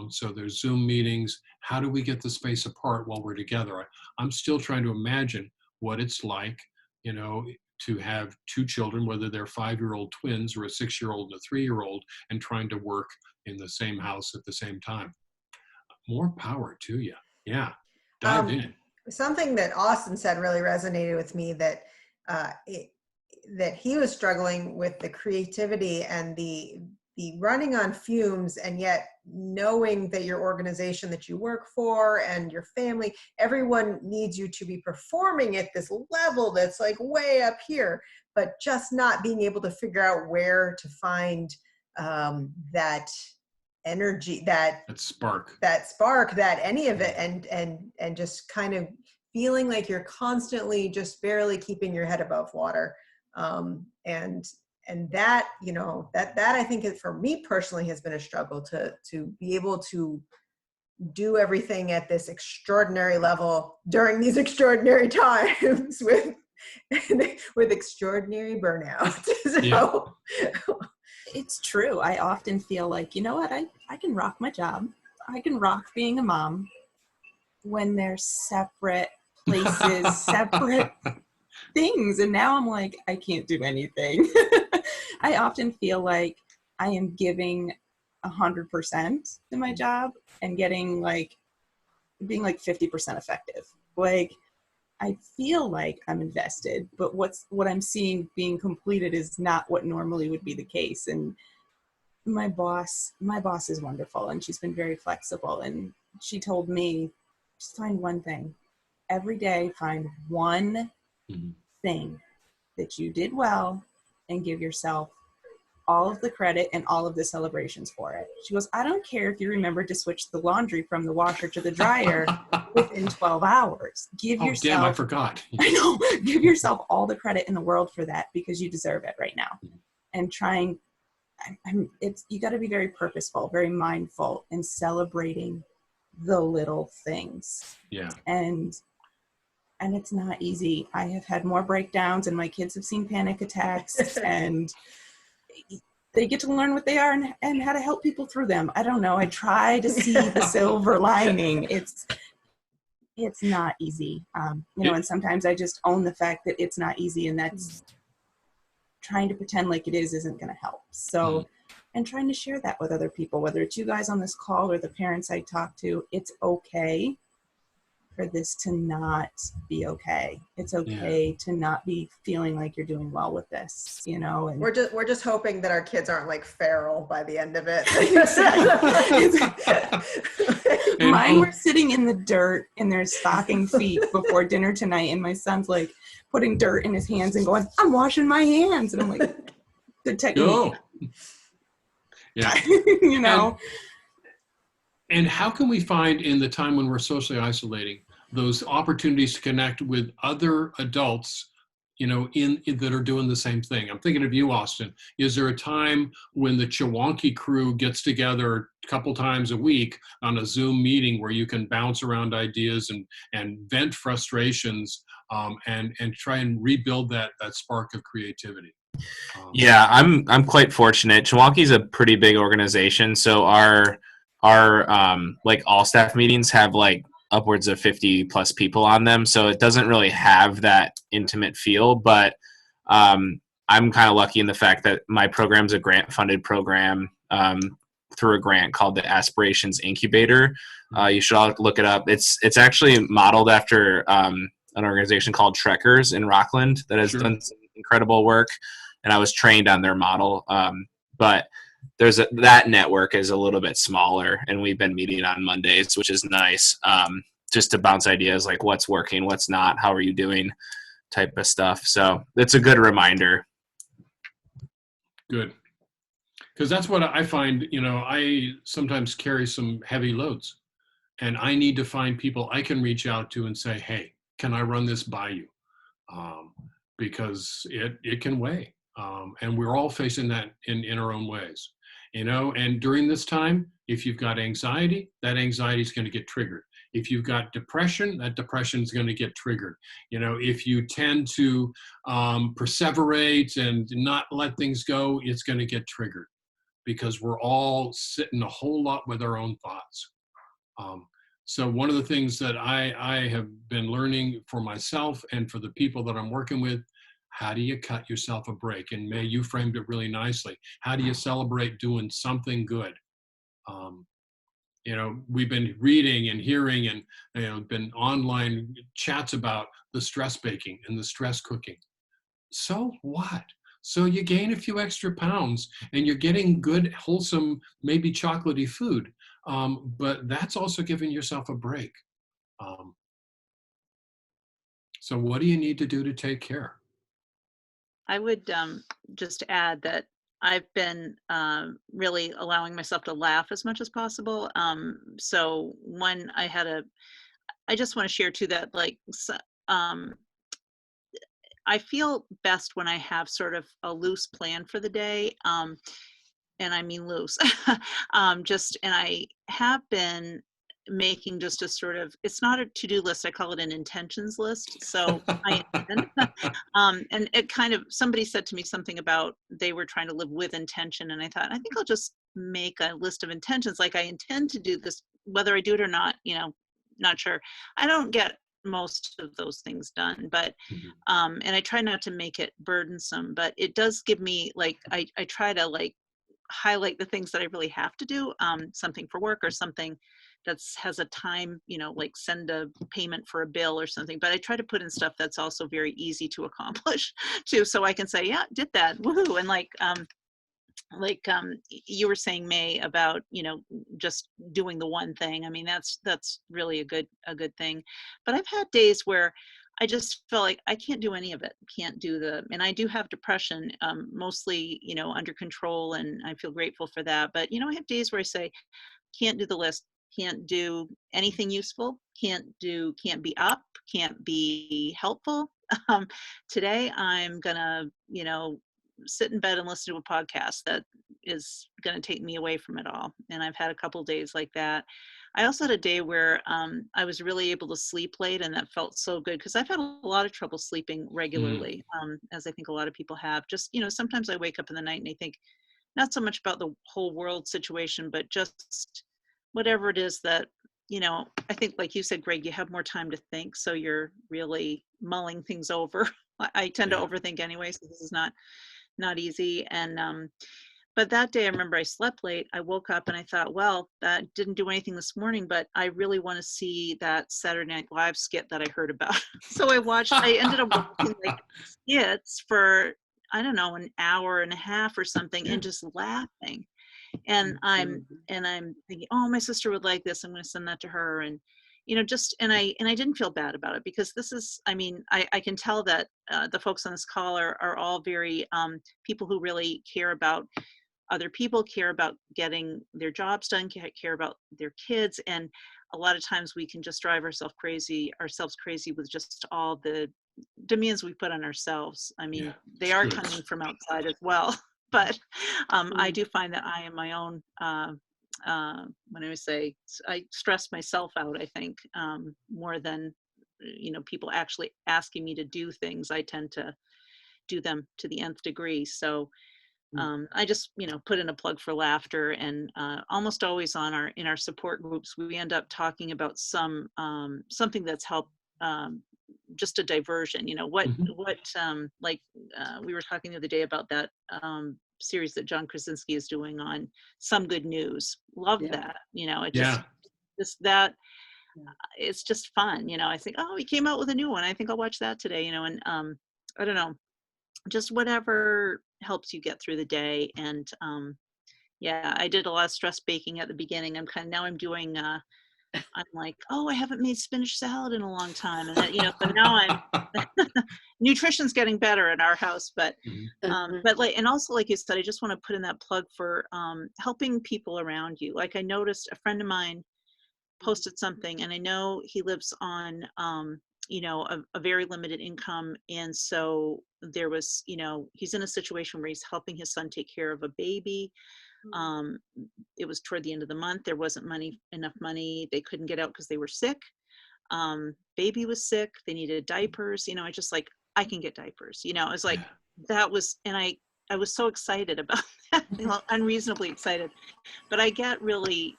so there's Zoom meetings. How do we get the space apart while we're together? I'm still trying to imagine what it's like, you know, to have 2 children, whether they're 5-year-old twins or a 6-year-old and a 3-year-old, and trying to work in the same house at the same time. More power to you. Yeah, dive in. Something that Austin said really resonated with me, that that he was struggling with the creativity and the running on fumes, and yet knowing that your organization that you work for and your family, everyone needs you to be performing at this level that's like way up here, but just not being able to figure out where to find that energy, that spark, that any of it, and just kind of feeling like you're constantly just barely keeping your head above water. And that, you know, that I think for me personally has been a struggle to be able to do everything at this extraordinary level during these extraordinary times with extraordinary burnout. So, it's true. I often feel like, you know what, I can rock my job. I can rock being a mom when they're separate places, separate things. And now I'm like, I can't do anything. I often feel like I am giving 100% to my job and being like 50% effective. Like, I feel like I'm invested, but what I'm seeing being completed is not what normally would be the case. And my boss is wonderful, and she's been very flexible. And she told me, just find one thing every day, find one thing that you did well, and give yourself all of the credit and all of the celebrations for it. She goes, I don't care if you remember to switch the laundry from the washer to the dryer within 12 hours. Give yourself, damn, I forgot. I know, give yourself all the credit in the world for that, because you deserve it right now. And you got to be very purposeful, very mindful in celebrating the little things. Yeah. And it's not easy. I have had more breakdowns, and my kids have seen panic attacks, and they get to learn what they are and how to help people through them. I don't know. I try to see the silver lining. It's not easy. And sometimes I just own the fact that it's not easy, and that's trying to pretend like it isn't going to help. So, and trying to share that with other people, whether it's you guys on this call or the parents I talk to, it's okay for this to not be okay. It's okay to not be feeling like you're doing well with this, you know. And we're just hoping that our kids aren't like feral by the end of it. Mine were sitting in the dirt in their stocking feet before dinner tonight, and my son's like putting dirt in his hands and going, I'm washing my hands. And I'm like, good technique. Oh. Yeah. You know. And how can we find, in the time when we're socially isolating, those opportunities to connect with other adults, you know, that are doing the same thing? I'm thinking of you, Austin. Is there a time when the Chewonki crew gets together a couple times a week on a Zoom meeting where you can bounce around ideas and vent frustrations and try and rebuild that spark of creativity? Yeah, I'm quite fortunate. Chewonki's a pretty big organization, so our like all staff meetings have like upwards of 50 plus people on them. So it doesn't really have that intimate feel, but I'm kind of lucky in the fact that my program's a grant funded program through a grant called the Aspirations Incubator. You should all look it up. It's actually modeled after an organization called Trekkers in Rockland that has done some incredible work. And I was trained on their model. But that network is a little bit smaller, and we've been meeting on Mondays, which is nice, just to bounce ideas like what's working, what's not, how are you doing type of stuff. So it's a good reminder. Good. Because that's what I find, you know, I sometimes carry some heavy loads, and I need to find people I can reach out to and say, hey, can I run this by you? Because it can weigh. And we're all facing that in our own ways, you know. And during this time, if you've got anxiety, that anxiety is going to get triggered. If you've got depression, that depression is going to get triggered. You know, if you tend to perseverate and not let things go, it's going to get triggered, because we're all sitting a whole lot with our own thoughts. So one of the things that I have been learning for myself and for the people that I'm working with, how do you cut yourself a break? And May, you framed it really nicely. How do you celebrate doing something good? You know, we've been reading and hearing and, you know, been online chats about the stress baking and the stress cooking. So what? So you gain a few extra pounds and you're getting good, wholesome, maybe chocolatey food. But that's also giving yourself a break. So what do you need to do to take care? I would just add that I've been really allowing myself to laugh as much as possible. So when I just want to share too that like, I feel best when I have sort of a loose plan for the day. And I mean loose. And I have been making just a sort of, it's not a to-do list, I call it an intentions list. So I intend, and it kind of, somebody said to me something about they were trying to live with intention. And I thought, I think I'll just make a list of intentions. Like I intend to do this, whether I do it or not, you know, not sure. I don't get most of those things done, but and I try not to make it burdensome, but it does give me like, I try to like highlight the things that I really have to do, something for work or something that's has a time, you know, like send a payment for a bill or something, but I try to put in stuff that's also very easy to accomplish too. So I can say, yeah, did that, woohoo. And you were saying, May, about, you know, just doing the one thing. I mean, that's really a good thing. But I've had days where I just feel like I can't do any of it. And I do have depression, mostly, you know, under control, and I feel grateful for that. But, you know, I have days where I say, can't do the list, can't do anything useful, can't be up, can't be helpful. Today I'm gonna, you know, sit in bed and listen to a podcast that is going to take me away from it all. And I've had a couple days like that. I also had a day where I was really able to sleep late, and that felt so good because I've had a lot of trouble sleeping regularly, as I think a lot of people have. Just, you know, sometimes I wake up in the night and I think not so much about the whole world situation, but just whatever it is that, you know, I think like you said, Greg, you have more time to think. So you're really mulling things over. I tend to overthink anyway, so this is not easy. And but that day I remember I slept late. I woke up and I thought, well, that didn't do anything this morning, but I really want to see that Saturday Night Live skit that I heard about. So I ended up watching like skits for, I don't know, an hour and a half or something, and just laughing. And I'm thinking, oh, my sister would like this, I'm going to send that to her. And you know, just, and I didn't feel bad about it, because this is, I mean, I can tell that the folks on this call are all very people who really care about other people, care about getting their jobs done, care about their kids. And a lot of times we can just drive ourselves crazy with just all the demands we put on ourselves. I mean, they are coming from outside as well. But I do find that I am my own, when I say, I stress myself out, I think, more than, you know, people actually asking me to do things. I tend to do them to the nth degree. So I just, you know, put in a plug for laughter, and almost always in our support groups, we end up talking about something that's helped, just a diversion, you know, we were talking the other day about that series that John Krasinski is doing on Some Good News. Love that, you know, it just that it's just fun, you know. I think, oh, he came out with a new one, I think I'll watch that today, you know. And I don't know, just whatever helps you get through the day. And I did a lot of stress baking at the beginning. Now I'm doing I'm like, oh, I haven't made spinach salad in a long time. And that, you know, so now nutrition's getting better in our house, but like, and also, like you said, I just want to put in that plug for helping people around you. Like I noticed a friend of mine posted something, and I know he lives on, you know, a very limited income. And so there was, you know, he's in a situation where he's helping his son take care of a baby. It was toward the end of the month. There wasn't enough money. They couldn't get out because they were sick. Baby was sick. They needed diapers. I just like, I can get diapers. It was like, that was, and I was so excited about that, unreasonably excited. But I get really,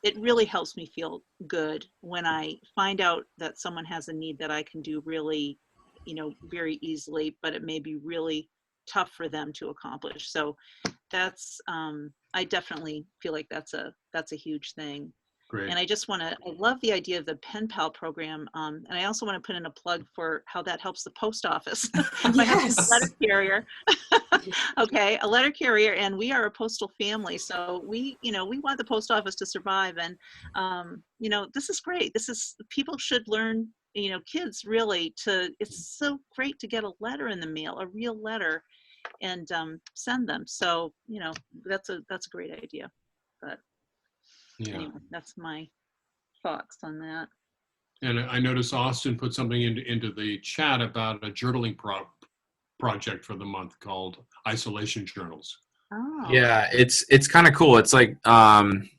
it really helps me feel good when I find out that someone has a need that I can do really, very easily, but it may be really tough for them to accomplish. So that's, I definitely feel like that's a huge thing. Great. And I love the idea of the pen pal program. And I also want to put in a plug for how that helps the post office. My husband's a letter carrier. Okay. A letter carrier, and we are a postal family. So we want the post office to survive. And, this is great. People should learn, kids really it's so great to get a letter in the mail, a real letter, and send them. So, that's a great idea. But anyway, that's my thoughts on that. And I noticed Austin put something into the chat about a journaling project for the month called Isolation Journals. Oh. Yeah, it's kind of cool. It's like an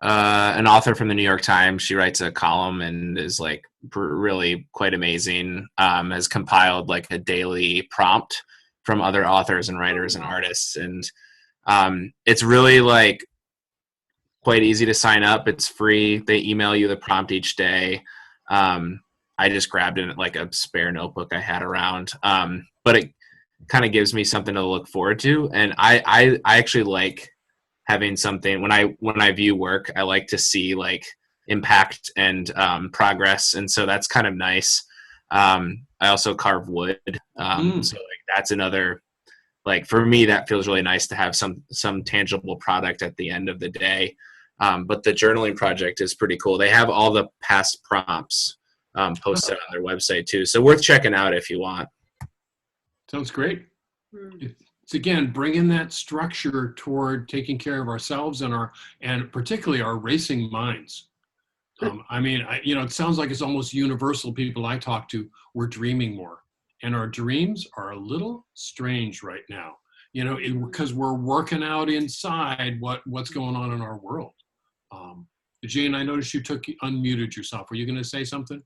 author from the New York Times. She writes a column and is like really quite amazing. Has compiled like a daily prompt from other authors and writers and artists, and it's really like quite easy to sign up. It's free. They email you the prompt each day. I just grabbed it like a spare notebook I had around, but it kind of gives me something to look forward to. And I actually like having something when I view work. I like to see like impact and progress, and so that's kind of nice. I also carve wood, so like that's another. Like for me, that feels really nice to have some tangible product at the end of the day. But the journaling project is pretty cool. They have all the past prompts posted on their website too. So worth checking out if you want. Sounds great. It's again, bringing that structure toward taking care of ourselves and particularly our racing minds. It sounds like it's almost universal. People I talk to, we're dreaming more. And our dreams are a little strange right now, because we're working out inside what's going on in our world. Jane, I noticed you unmuted yourself. Were you going to say something?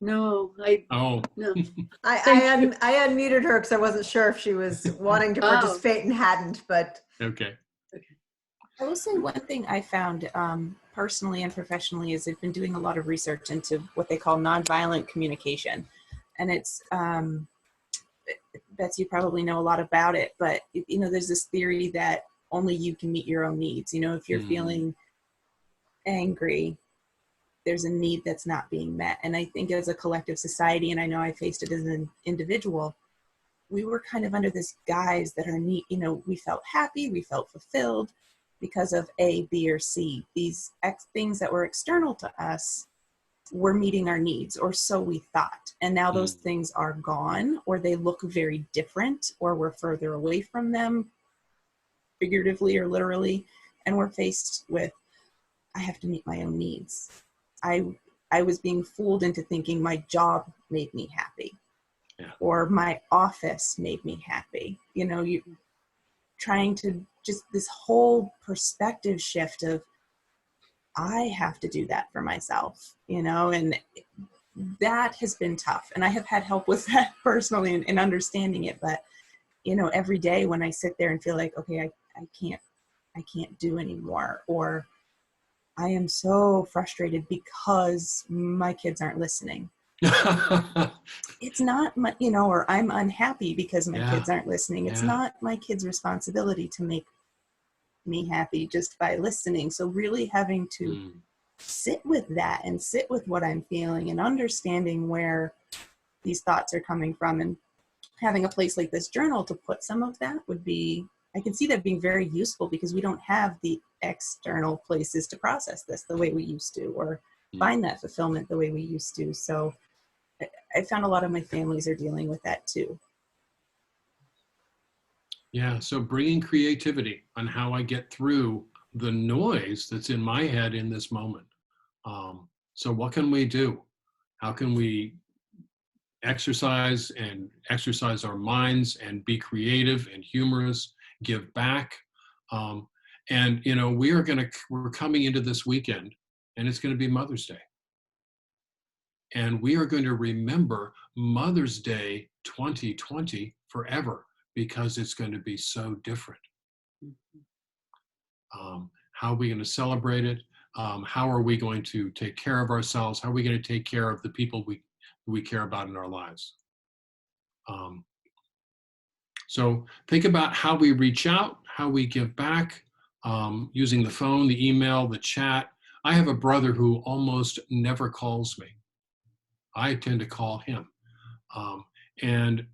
No, no. I unmuted her because I wasn't sure if she was wanting to participate and hadn't, but. Okay. I will say one thing I found personally and professionally is I've been doing a lot of research into what they call nonviolent communication. And it's, Betsy, you probably know a lot about it, but there's this theory that only you can meet your own needs. If you're feeling angry, there's a need that's not being met. And I think as a collective society, and I know I faced it as an individual, we were kind of under this guise that our need, we felt happy, we felt fulfilled because of A, B, or C. These things that were external to us were meeting our needs, or so we thought. And now those things are gone, or they look very different, or we're further away from them, figuratively or literally. And we're faced with, I have to meet my own needs. I was being fooled into thinking my job made me happy, or my office made me happy. You trying to just this whole perspective shift of, I have to do that for myself, and that has been tough. And I have had help with that personally in understanding it. But, every day when I sit there and feel like, okay, I can't do anymore, or I am so frustrated because my kids aren't listening. It's not my, or I'm unhappy because my kids aren't listening. It's not my kids' responsibility to make me happy just by listening. So really having to sit with that and sit with what I'm feeling and understanding where these thoughts are coming from, and having a place like this journal to put some of that would be, I can see that being very useful, because we don't have the external places to process this the way we used to, or find that fulfillment the way we used to. So I found a lot of my families are dealing with that too. Yeah, so bringing creativity on how I get through the noise that's in my head in this moment. So what can we do? How can we exercise our minds and be creative and humorous give back. And you know, we're coming into this weekend, and it's going to be Mother's Day. And we are going to remember Mother's Day 2020 forever, because it's going to be so different. How are we going to celebrate it? How are we going to take care of ourselves? How are we going to take care of the people we care about in our lives? So think about how we reach out, how we give back, using the phone, the email, the chat. I have a brother who almost never calls me. I tend to call him. And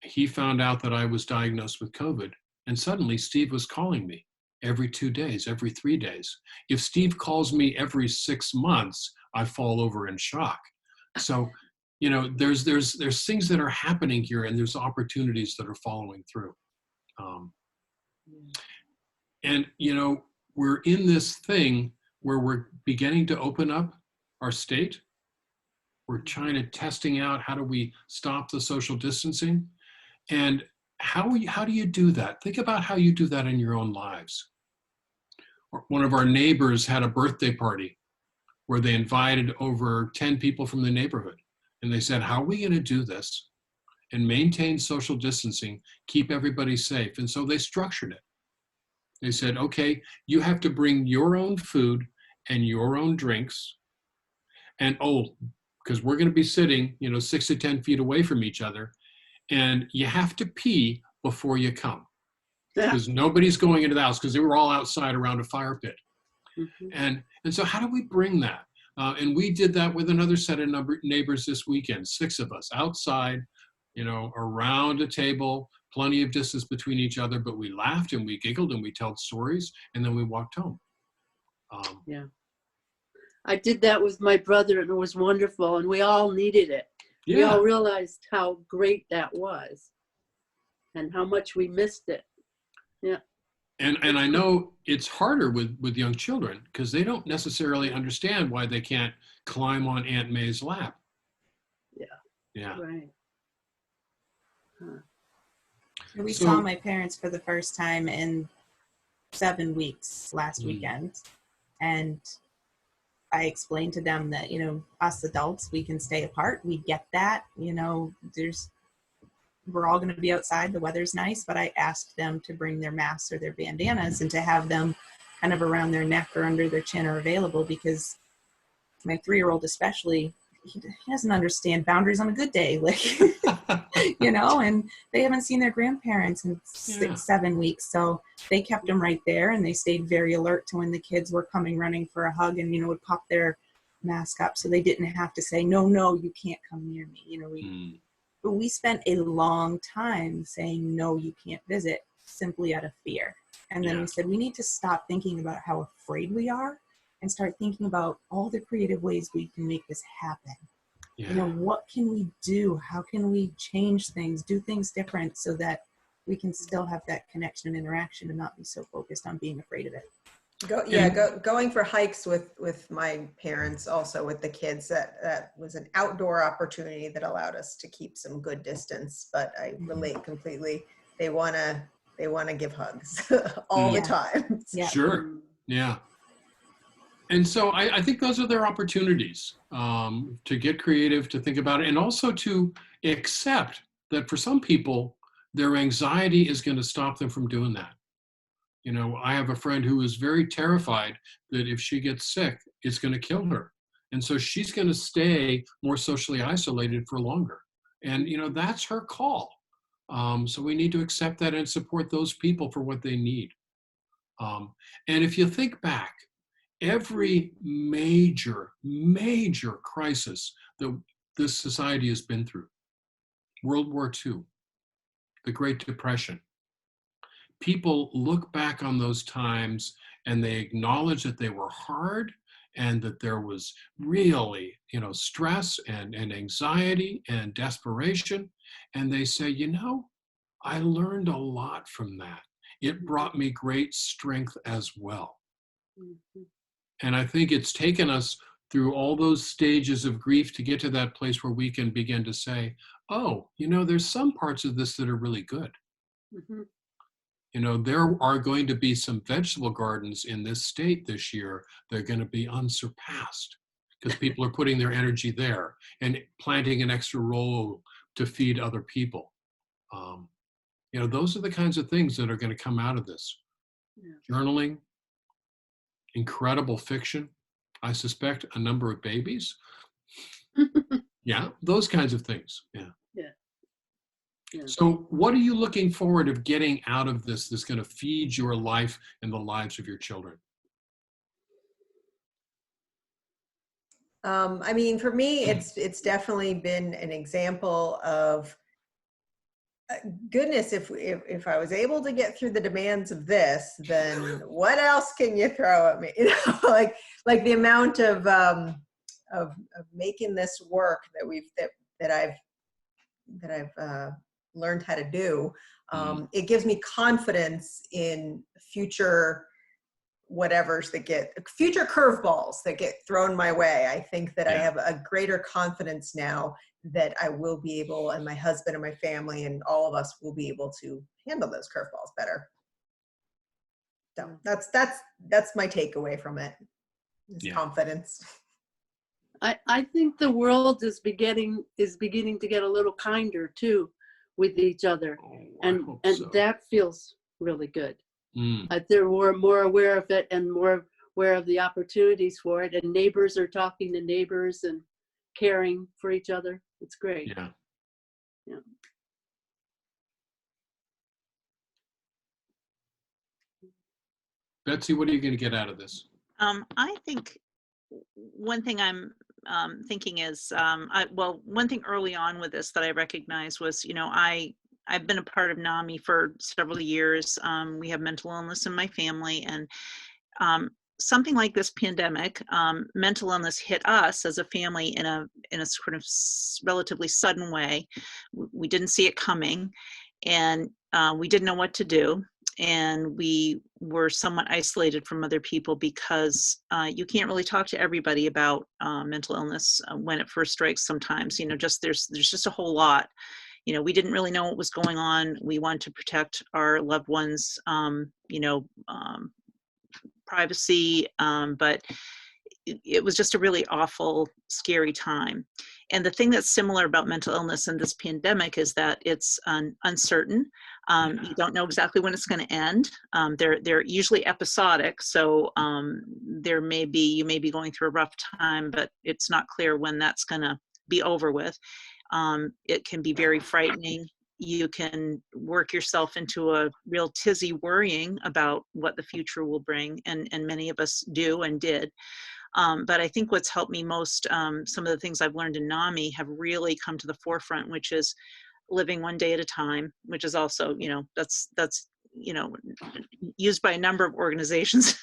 he found out that I was diagnosed with COVID, and suddenly Steve was calling me every 2 days, every 3 days. If Steve calls me every 6 months, I fall over in shock. So, you know, there's things that are happening here, and there's opportunities that are following through. And, you know, we're in this thing where we're beginning to open up our state. We're trying to testing out, how do we stop the social distancing? And how do you do that? Think about how you do that in your own lives. One of our neighbors had a birthday party where they invited over 10 people from the neighborhood. And they said, how are we going to do this and maintain social distancing, keep everybody safe? And so they structured it. They said, okay, you have to bring your own food and your own drinks. And because we're going to be sitting, you know, 6 to 10 feet away from each other, and you have to pee before you come, because nobody's going into the house, because they were all outside around a fire pit. And so how do we bring that? And we did that with another set of neighbors this weekend, 6 of us outside, you know, around a table, plenty of distance between each other, but we laughed and we giggled and we told stories, and then we walked home. Yeah. I did that with my brother, and it was wonderful, and we all needed it. Yeah. We all realized how great that was and how much we missed it. Yeah. And I know it's harder with young children, because they don't necessarily understand why they can't climb on Aunt May's lap. Yeah. Yeah. Right. We So- saw my parents for the first time in 7 weeks last weekend. And I explained to them that, you know, us adults, we can stay apart. We get that, you know, we're all going to be outside. The weather's nice, but I asked them to bring their masks or their bandanas and to have them kind of around their neck or under their chin or available, because my 3-year-old especially, he doesn't understand boundaries on a good day, like, you know, and they haven't seen their grandparents in 6-7 weeks. So they kept them right there, and they stayed very alert to when the kids were coming running for a hug, and, you know, would pop their mask up so they didn't have to say, no, you can't come near me. You know, but we spent a long time saying, no, you can't visit, simply out of fear. And then we said, we need to stop thinking about how afraid we are and start thinking about all the creative ways we can make this happen. Yeah. You know, what can we do? How can we change things, do things different, so that we can still have that connection and interaction and not be so focused on being afraid of it? Going for hikes with my parents, also with the kids, that was an outdoor opportunity that allowed us to keep some good distance. But I relate completely. They want to give hugs all the time. Yeah. Sure. Yeah. And so I think those are their opportunities, to get creative, to think about it, and also to accept that for some people, their anxiety is going to stop them from doing that. You know, I have a friend who is very terrified that if she gets sick, it's going to kill her. And so she's going to stay more socially isolated for longer. And, you know, that's her call. So we need to accept that and support those people for what they need. And if you think back, every major crisis that this society has been through, World War II, the Great Depression, people look back on those times and they acknowledge that they were hard and that there was really, you know, stress and anxiety and desperation. And they say, you know, I learned a lot from that. It brought me great strength as well. And I think it's taken us through all those stages of grief to get to that place where we can begin to say, oh, you know, there's some parts of this that are really good. You know, there are going to be some vegetable gardens in this state this year that are going to be unsurpassed because people are putting their energy there and planting an extra row to feed other people. You know, those are the kinds of things that are going to come out of this. Yeah. Journaling, incredible fiction, I suspect a number of babies. Yeah, those kinds of things. Yeah. Yeah. Yeah. So what are you looking forward of getting out of this that's going to feed your life and the lives of your children? I mean, for me, it's definitely been an example of goodness. If I was able to get through the demands of this, then what else can you throw at me? You know, like the amount of making this work that I've learned how to do. It gives me confidence in future future curveballs that get thrown my way. I think that I have a greater confidence now that I will be able, and my husband and my family and all of us will be able to handle those curveballs better. So that's my takeaway from it. Is confidence. I think the world is beginning to get a little kinder too with each other, and that feels really good. We're more aware of it and more aware of the opportunities for it, and neighbors are talking to neighbors and caring for each other. It's great. Yeah. Yeah. Betsy, what are you going to get out of this? I think one thing I'm thinking is, one thing early on with this that I recognized was, you know, I've been a part of NAMI for several years. We have mental illness in my family, and something like this pandemic, mental illness hit us as a family in a sort of relatively sudden way. We didn't see it coming, and we didn't know what to do. And we were somewhat isolated from other people because you can't really talk to everybody about mental illness when it first strikes sometimes. You know, there's just a whole lot. You know, we didn't really know what was going on. We wanted to protect our loved ones, privacy, but it was just a really awful, scary time. And the thing that's similar about mental illness and this pandemic is that it's uncertain. You don't know exactly when it's going to end. They're usually episodic, so you may be going through a rough time, but it's not clear when that's going to be over with. It can be very frightening. You can work yourself into a real tizzy worrying about what the future will bring, and many of us do and did. But I think what's helped me most, some of the things I've learned in NAMI have really come to the forefront, which is living one day at a time, which is also, you know, that's you know, used by a number of organizations.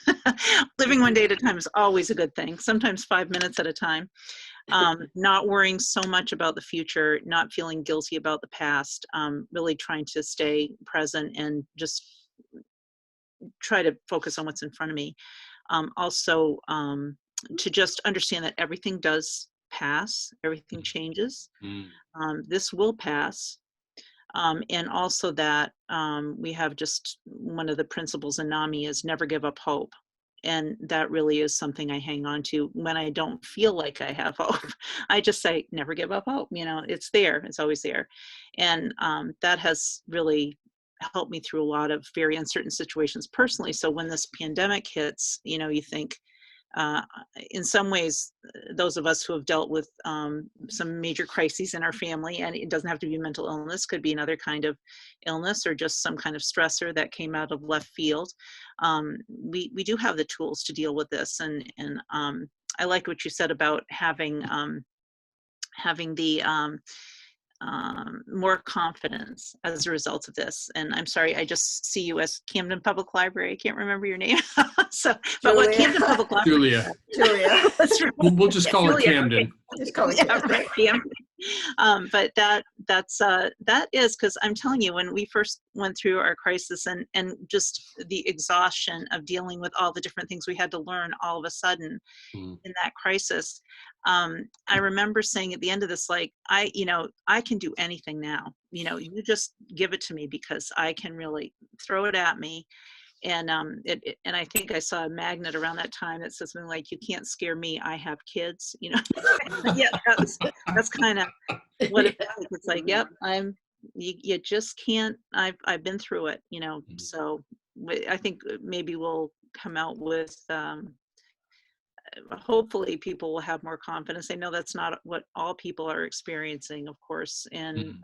Living one day at a time is always a good thing, sometimes 5 minutes at a time. Not worrying so much about the future, not feeling guilty about the past, really trying to stay present and just try to focus on what's in front of me. Also, to just understand that everything does pass, everything changes. This will pass. And also that we have just one of the principles in NAMI is never give up hope. And that really is something I hang on to when I don't feel like I have hope. I just say, never give up hope. You know, it's there, it's always there. And that has really helped me through a lot of very uncertain situations personally. So when this pandemic hits, you know, you think, in some ways, those of us who have dealt with some major crises in our family, and it doesn't have to be mental illness, could be another kind of illness or just some kind of stressor that came out of left field. We do have the tools to deal with this, and I like what you said about having the more confidence as a result of this. And I'm sorry, I just see you as Camden Public Library. I can't remember your name. But what Camden Public Library? Julia. We'll just call her Camden. Okay. Just call it Camden. But that is because I'm telling you, when we first went through our crisis and just the exhaustion of dealing with all the different things we had to learn all of a sudden in that crisis, I remember saying at the end of this, like, I can do anything now. you just give it to me because I can really throw it at me. And and I think I saw a magnet around that time that says something like, "You can't scare me. I have kids." Yeah, that's kind of what it's like. It's like, yep, you just can't. I've been through it, So I think maybe we'll come out with. Hopefully people will have more confidence. They know that's not what all people are experiencing, of course, and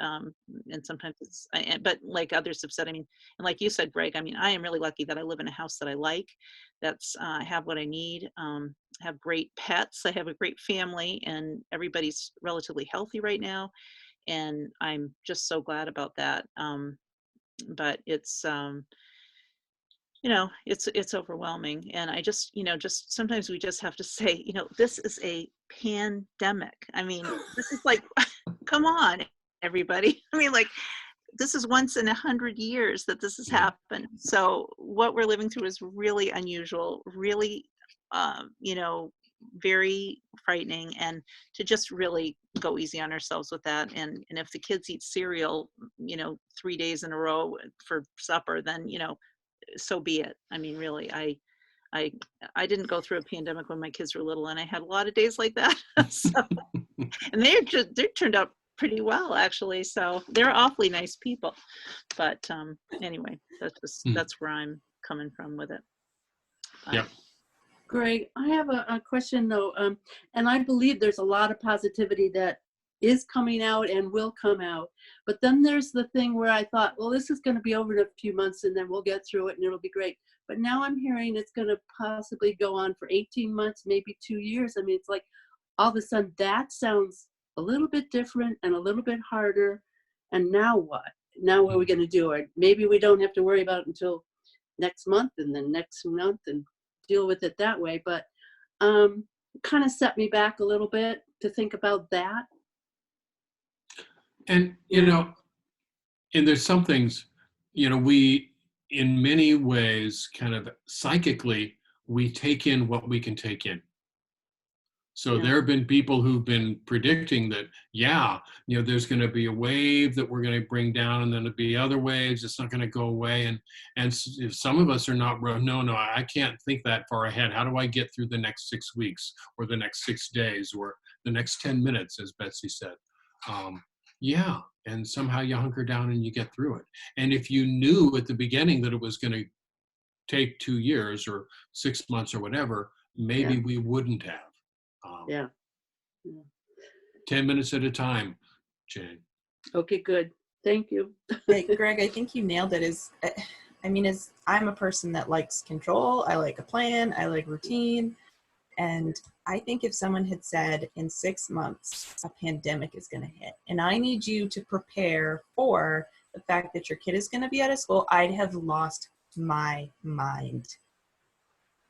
sometimes it's, but like others have said, I mean, and like you said, Greg, I mean, I am really lucky that I live in a house that I like, that's have what I need, have great pets, I have a great family, and everybody's relatively healthy right now, and I'm just so glad about that. But it's it's overwhelming. And I just, just sometimes we just have to say, this is a pandemic. I mean, this is like, come on, everybody. I mean, like, this is once in 100 years that this has happened. So what we're living through is really unusual, really, very frightening, and to just really go easy on ourselves with that. And if the kids eat cereal, 3 days in a row for supper, then, so be it. I mean, really, I didn't go through a pandemic when my kids were little, and I had a lot of days like that. So, and they turned out pretty well, actually. So they're awfully nice people. But anyway, that's where I'm coming from with it. Yeah. Greg, I have a question though, and I believe there's a lot of positivity that is coming out and will come out. But then there's the thing where I thought, well, this is going to be over in a few months and then we'll get through it and it'll be great. But now I'm hearing it's going to possibly go on for 18 months, maybe 2 years. I mean, it's like all of a sudden that sounds a little bit different and a little bit harder. And now what? Now what are we going to do? Or maybe we don't have to worry about it until next month and then next month and deal with it that way. But kind of set me back a little bit to think about that. And, and there's some things, we, in many ways, kind of psychically, we take in what we can take in. So there have been people who've been predicting that, there's going to be a wave that we're going to bring down, and then there'll be other waves. It's not going to go away. And if some of us are not, no, I can't think that far ahead. How do I get through the next 6 weeks or the next 6 days or the next 10 minutes, as Betsy said? And somehow you hunker down and you get through it. And if you knew at the beginning that it was going to take 2 years or 6 months or whatever, maybe we wouldn't have. 10 minutes at a time, Jane. Okay, good. Thank you. Hey, Greg, I think you nailed it. I'm a person that likes control. I like a plan. I like routine. And I think if someone had said in 6 months, a pandemic is going to hit, and I need you to prepare for the fact that your kid is going to be out of school, I'd have lost my mind.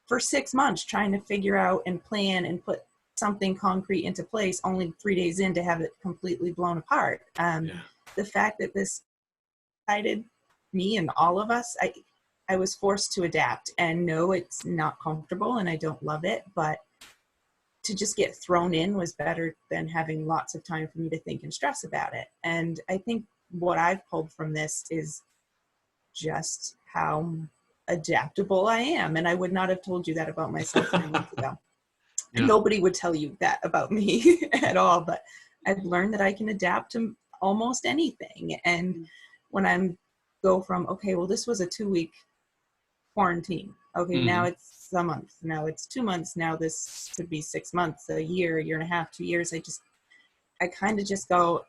For 6 months, trying to figure out and plan and put something concrete into place, only 3 days in to have it completely blown apart. The fact that this guided me and all of us, I was forced to adapt, and no, it's not comfortable and I don't love it, but to just get thrown in was better than having lots of time for me to think and stress about it. And I think what I've pulled from this is just how adaptable I am. And I would not have told you that about myself 9 months ago. Yeah. Nobody would tell you that about me at all, but I've learned that I can adapt to almost anything. And when I'm go from, okay, well, this was a 2-week quarantine. Okay, now it's a month. Now it's 2 months. Now this could be 6 months, a year and a half, 2 years. I kind of just go,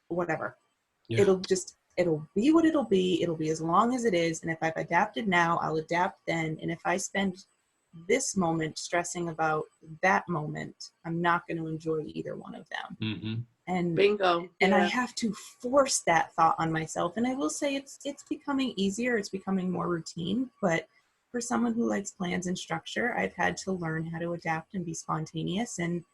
whatever. Yeah. It'll be what it'll be. It'll be as long as it is. And if I've adapted now, I'll adapt then. And if I spend this moment stressing about that moment, I'm not going to enjoy either one of them. Mm-hmm. And bingo. And I have to force that thought on myself. And I will say it's becoming easier. It's becoming more routine. But for someone who likes plans and structure, I've had to learn how to adapt and be spontaneous and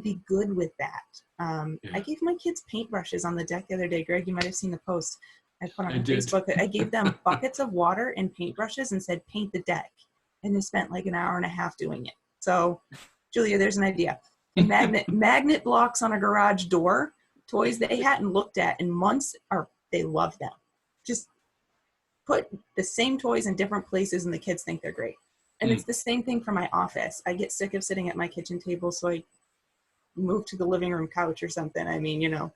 be good with that. I gave my kids paintbrushes on the deck the other day. Greg, you might have seen the post I put on Facebook. I gave them buckets of water and paintbrushes and said, paint the deck. And they spent like an hour and a half doing it. So, Julia, there's an idea. Magnet blocks on a garage door toys they hadn't looked at in months, they love them. Just put the same toys in different places and the kids think they're great. And it's the same thing for my office. I get sick of sitting at my kitchen table, so I move to the living room couch or something. I mean, you know,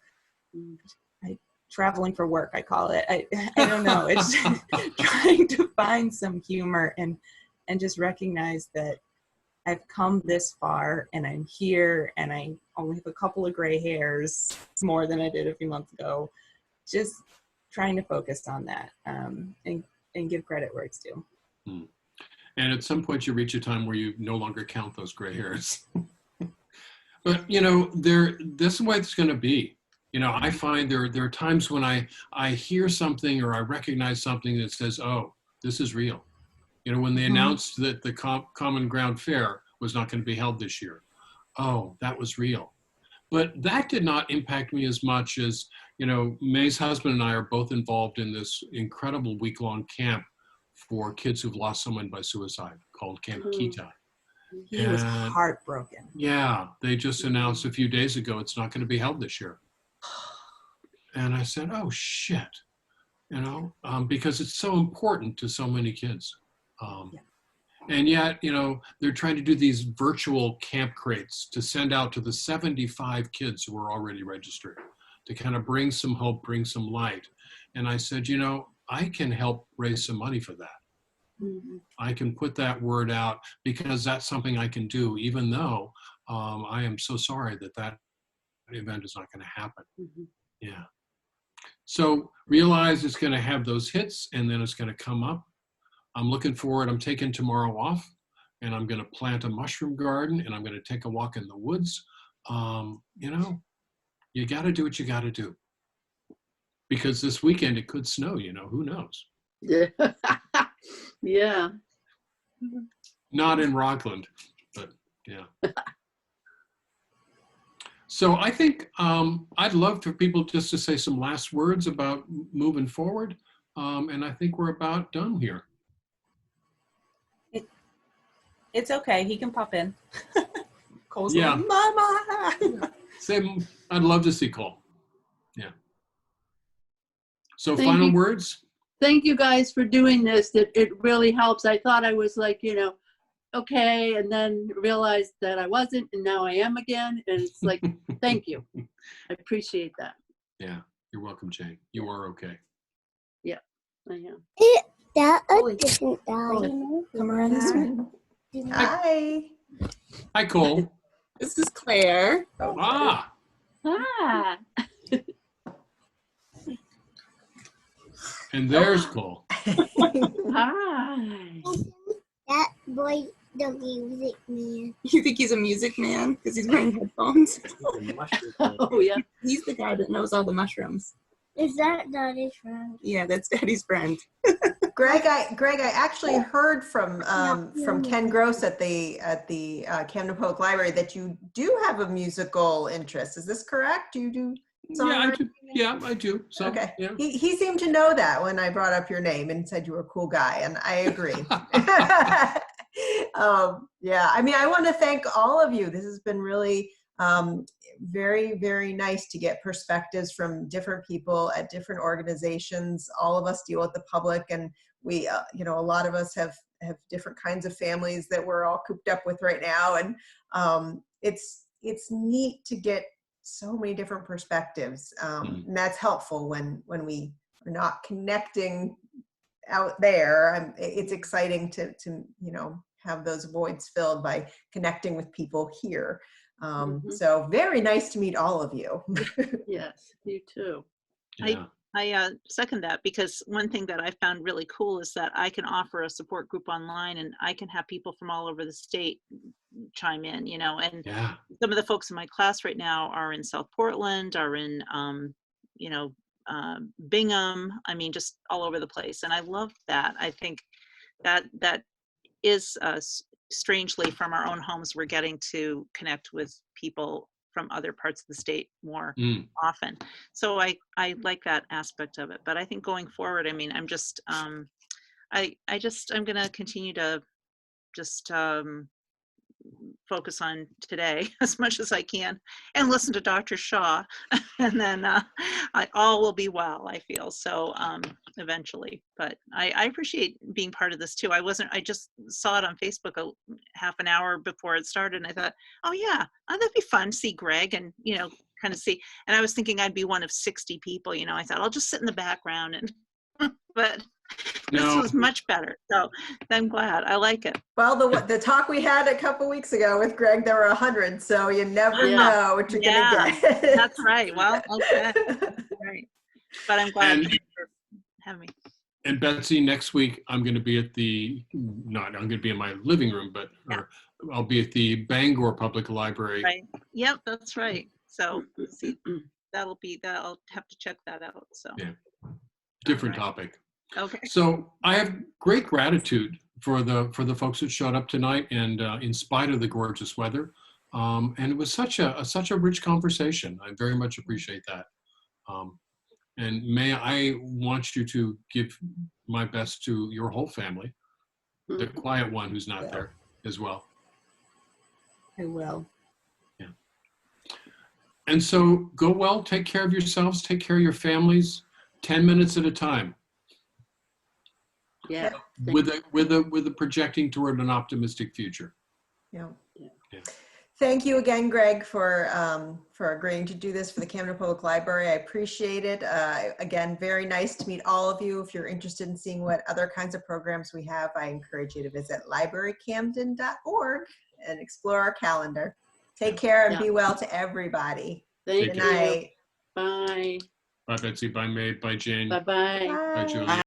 traveling for work, I call it. I don't know. It's trying to find some humor and just recognize that I've come this far and I'm here and I only have a couple of gray hairs more than I did a few months ago. Just trying to focus on that and give credit where it's due. And at some point you reach a time where you no longer count those gray hairs. But, you know, this is what it's going to be. You know, I find there are times when I hear something or I recognize something that says, oh, this is real. You know, when they announced that the Common Ground Fair was not going to be held this year. Oh, that was real. But that did not impact me as much as, you know, May's husband and I are both involved in this incredible week-long camp for kids who've lost someone by suicide called Camp Kita. He was heartbroken. Yeah, they just announced a few days ago it's not going to be held this year. And I said, oh, shit, you know, because it's so important to so many kids. And yet, you know, they're trying to do these virtual camp crates to send out to the 75 kids who are already registered to kind of bring some hope, bring some light. And I said, you know, I can help raise some money for that. I can put that word out because that's something I can do, even though I am so sorry that event is not going to happen. Yeah. So realize it's going to have those hits and then it's going to come up. I'm looking forward. I'm taking tomorrow off and I'm going to plant a mushroom garden and I'm going to take a walk in the woods. You know, you got to do what you got to do. Because this weekend it could snow, you know, who knows? Yeah. Yeah. Not in Rockland, but yeah. So I think I'd love for people just to say some last words about moving forward. And I think we're about done here. It's okay. He can pop in. Cole's Yeah. like, Mama. Same. I'd love to see Cole. Yeah. So Thank final you. words? Thank you guys for doing this. It really helps. I thought I was like, you know, okay, and then realized that I wasn't, and now I am again. And it's like, thank you. I appreciate that. Yeah. You're welcome, Jane. You are okay. Yeah, I am. Come around this way. Hi. Hi, Cole. This is Claire. Ah. Ah. And there's Cole. Hi. That boy, the music man. You think he's a music man because he's wearing headphones? Oh, yeah. He's the guy that knows all the mushrooms. Is that Daddy's friend? Yeah, that's Daddy's friend. Greg, I actually heard from Ken Gross at the Camden Public Library that you do have a musical interest. Is this correct? You do songwriting? Yeah, I do. So, okay. Yeah. He seemed to know that when I brought up your name and said you were a cool guy, and I agree. Yeah, I mean, I want to thank all of you. This has been really very, very nice to get perspectives from different people at different organizations. All of us deal with the public, and we, you know, a lot of us have different kinds of families that we're all cooped up with right now, and it's neat to get so many different perspectives, and that's helpful when we are not connecting out there. It's exciting to you know, have those voids filled by connecting with people here. So very nice to meet all of you. Yes, you too. Yeah. I second that, because one thing that I found really cool is that I can offer a support group online and I can have people from all over the state chime in, you know, and Yeah. some of the folks in my class right now are in South Portland, are in, you know, Bingham, I mean, just all over the place. And I love that. I think that is strangely from our own homes, we're getting to connect with people from other parts of the state more often. So I like that aspect of it. But I think going forward, I mean, I'm just, I'm going to continue to just focus on today as much as I can and listen to Dr. Shaw. And then all will be well, I feel, so eventually. But I appreciate being part of this too. I just saw it on Facebook a half an hour before it started, and I thought, oh yeah, that'd be fun to see Greg and, kind of see. And I was thinking I'd be one of 60 people, I thought I'll just sit in the background and, but this was much better. So I'm glad. I like it. Well, the talk we had a couple weeks ago with Greg, there were 100, so you never know what you're gonna get. That's right. Well, okay. Right. But I'm glad And- for having me. And Betsy, next week I'm going to be at I'm going to be in my living room, but I'll be at the Bangor Public Library. Right. Yep, that's right. So see, I'll have to check that out. So Yeah. Different topic. okay. So I have great gratitude for the folks that showed up tonight, and in spite of the gorgeous weather, and it was such a rich conversation. I very much appreciate that. And May, I want you to give my best to your whole family, the quiet one who's not there as well. I will. Yeah. And so go well, take care of yourselves, take care of your families, 10 minutes at a time. Yeah. With a projecting toward an optimistic future. Yeah. Yeah. Thank you again, Greg, for agreeing to do this for the Camden Public Library. I appreciate it. Again, very nice to meet all of you. If you're interested in seeing what other kinds of programs we have, I encourage you to visit librarycamden.org and explore our calendar. Take care and be well to everybody. Thank Good you. night. Bye. Bye, Betsy. Bye, May. Bye, Jane. Bye-bye. Bye, Julie.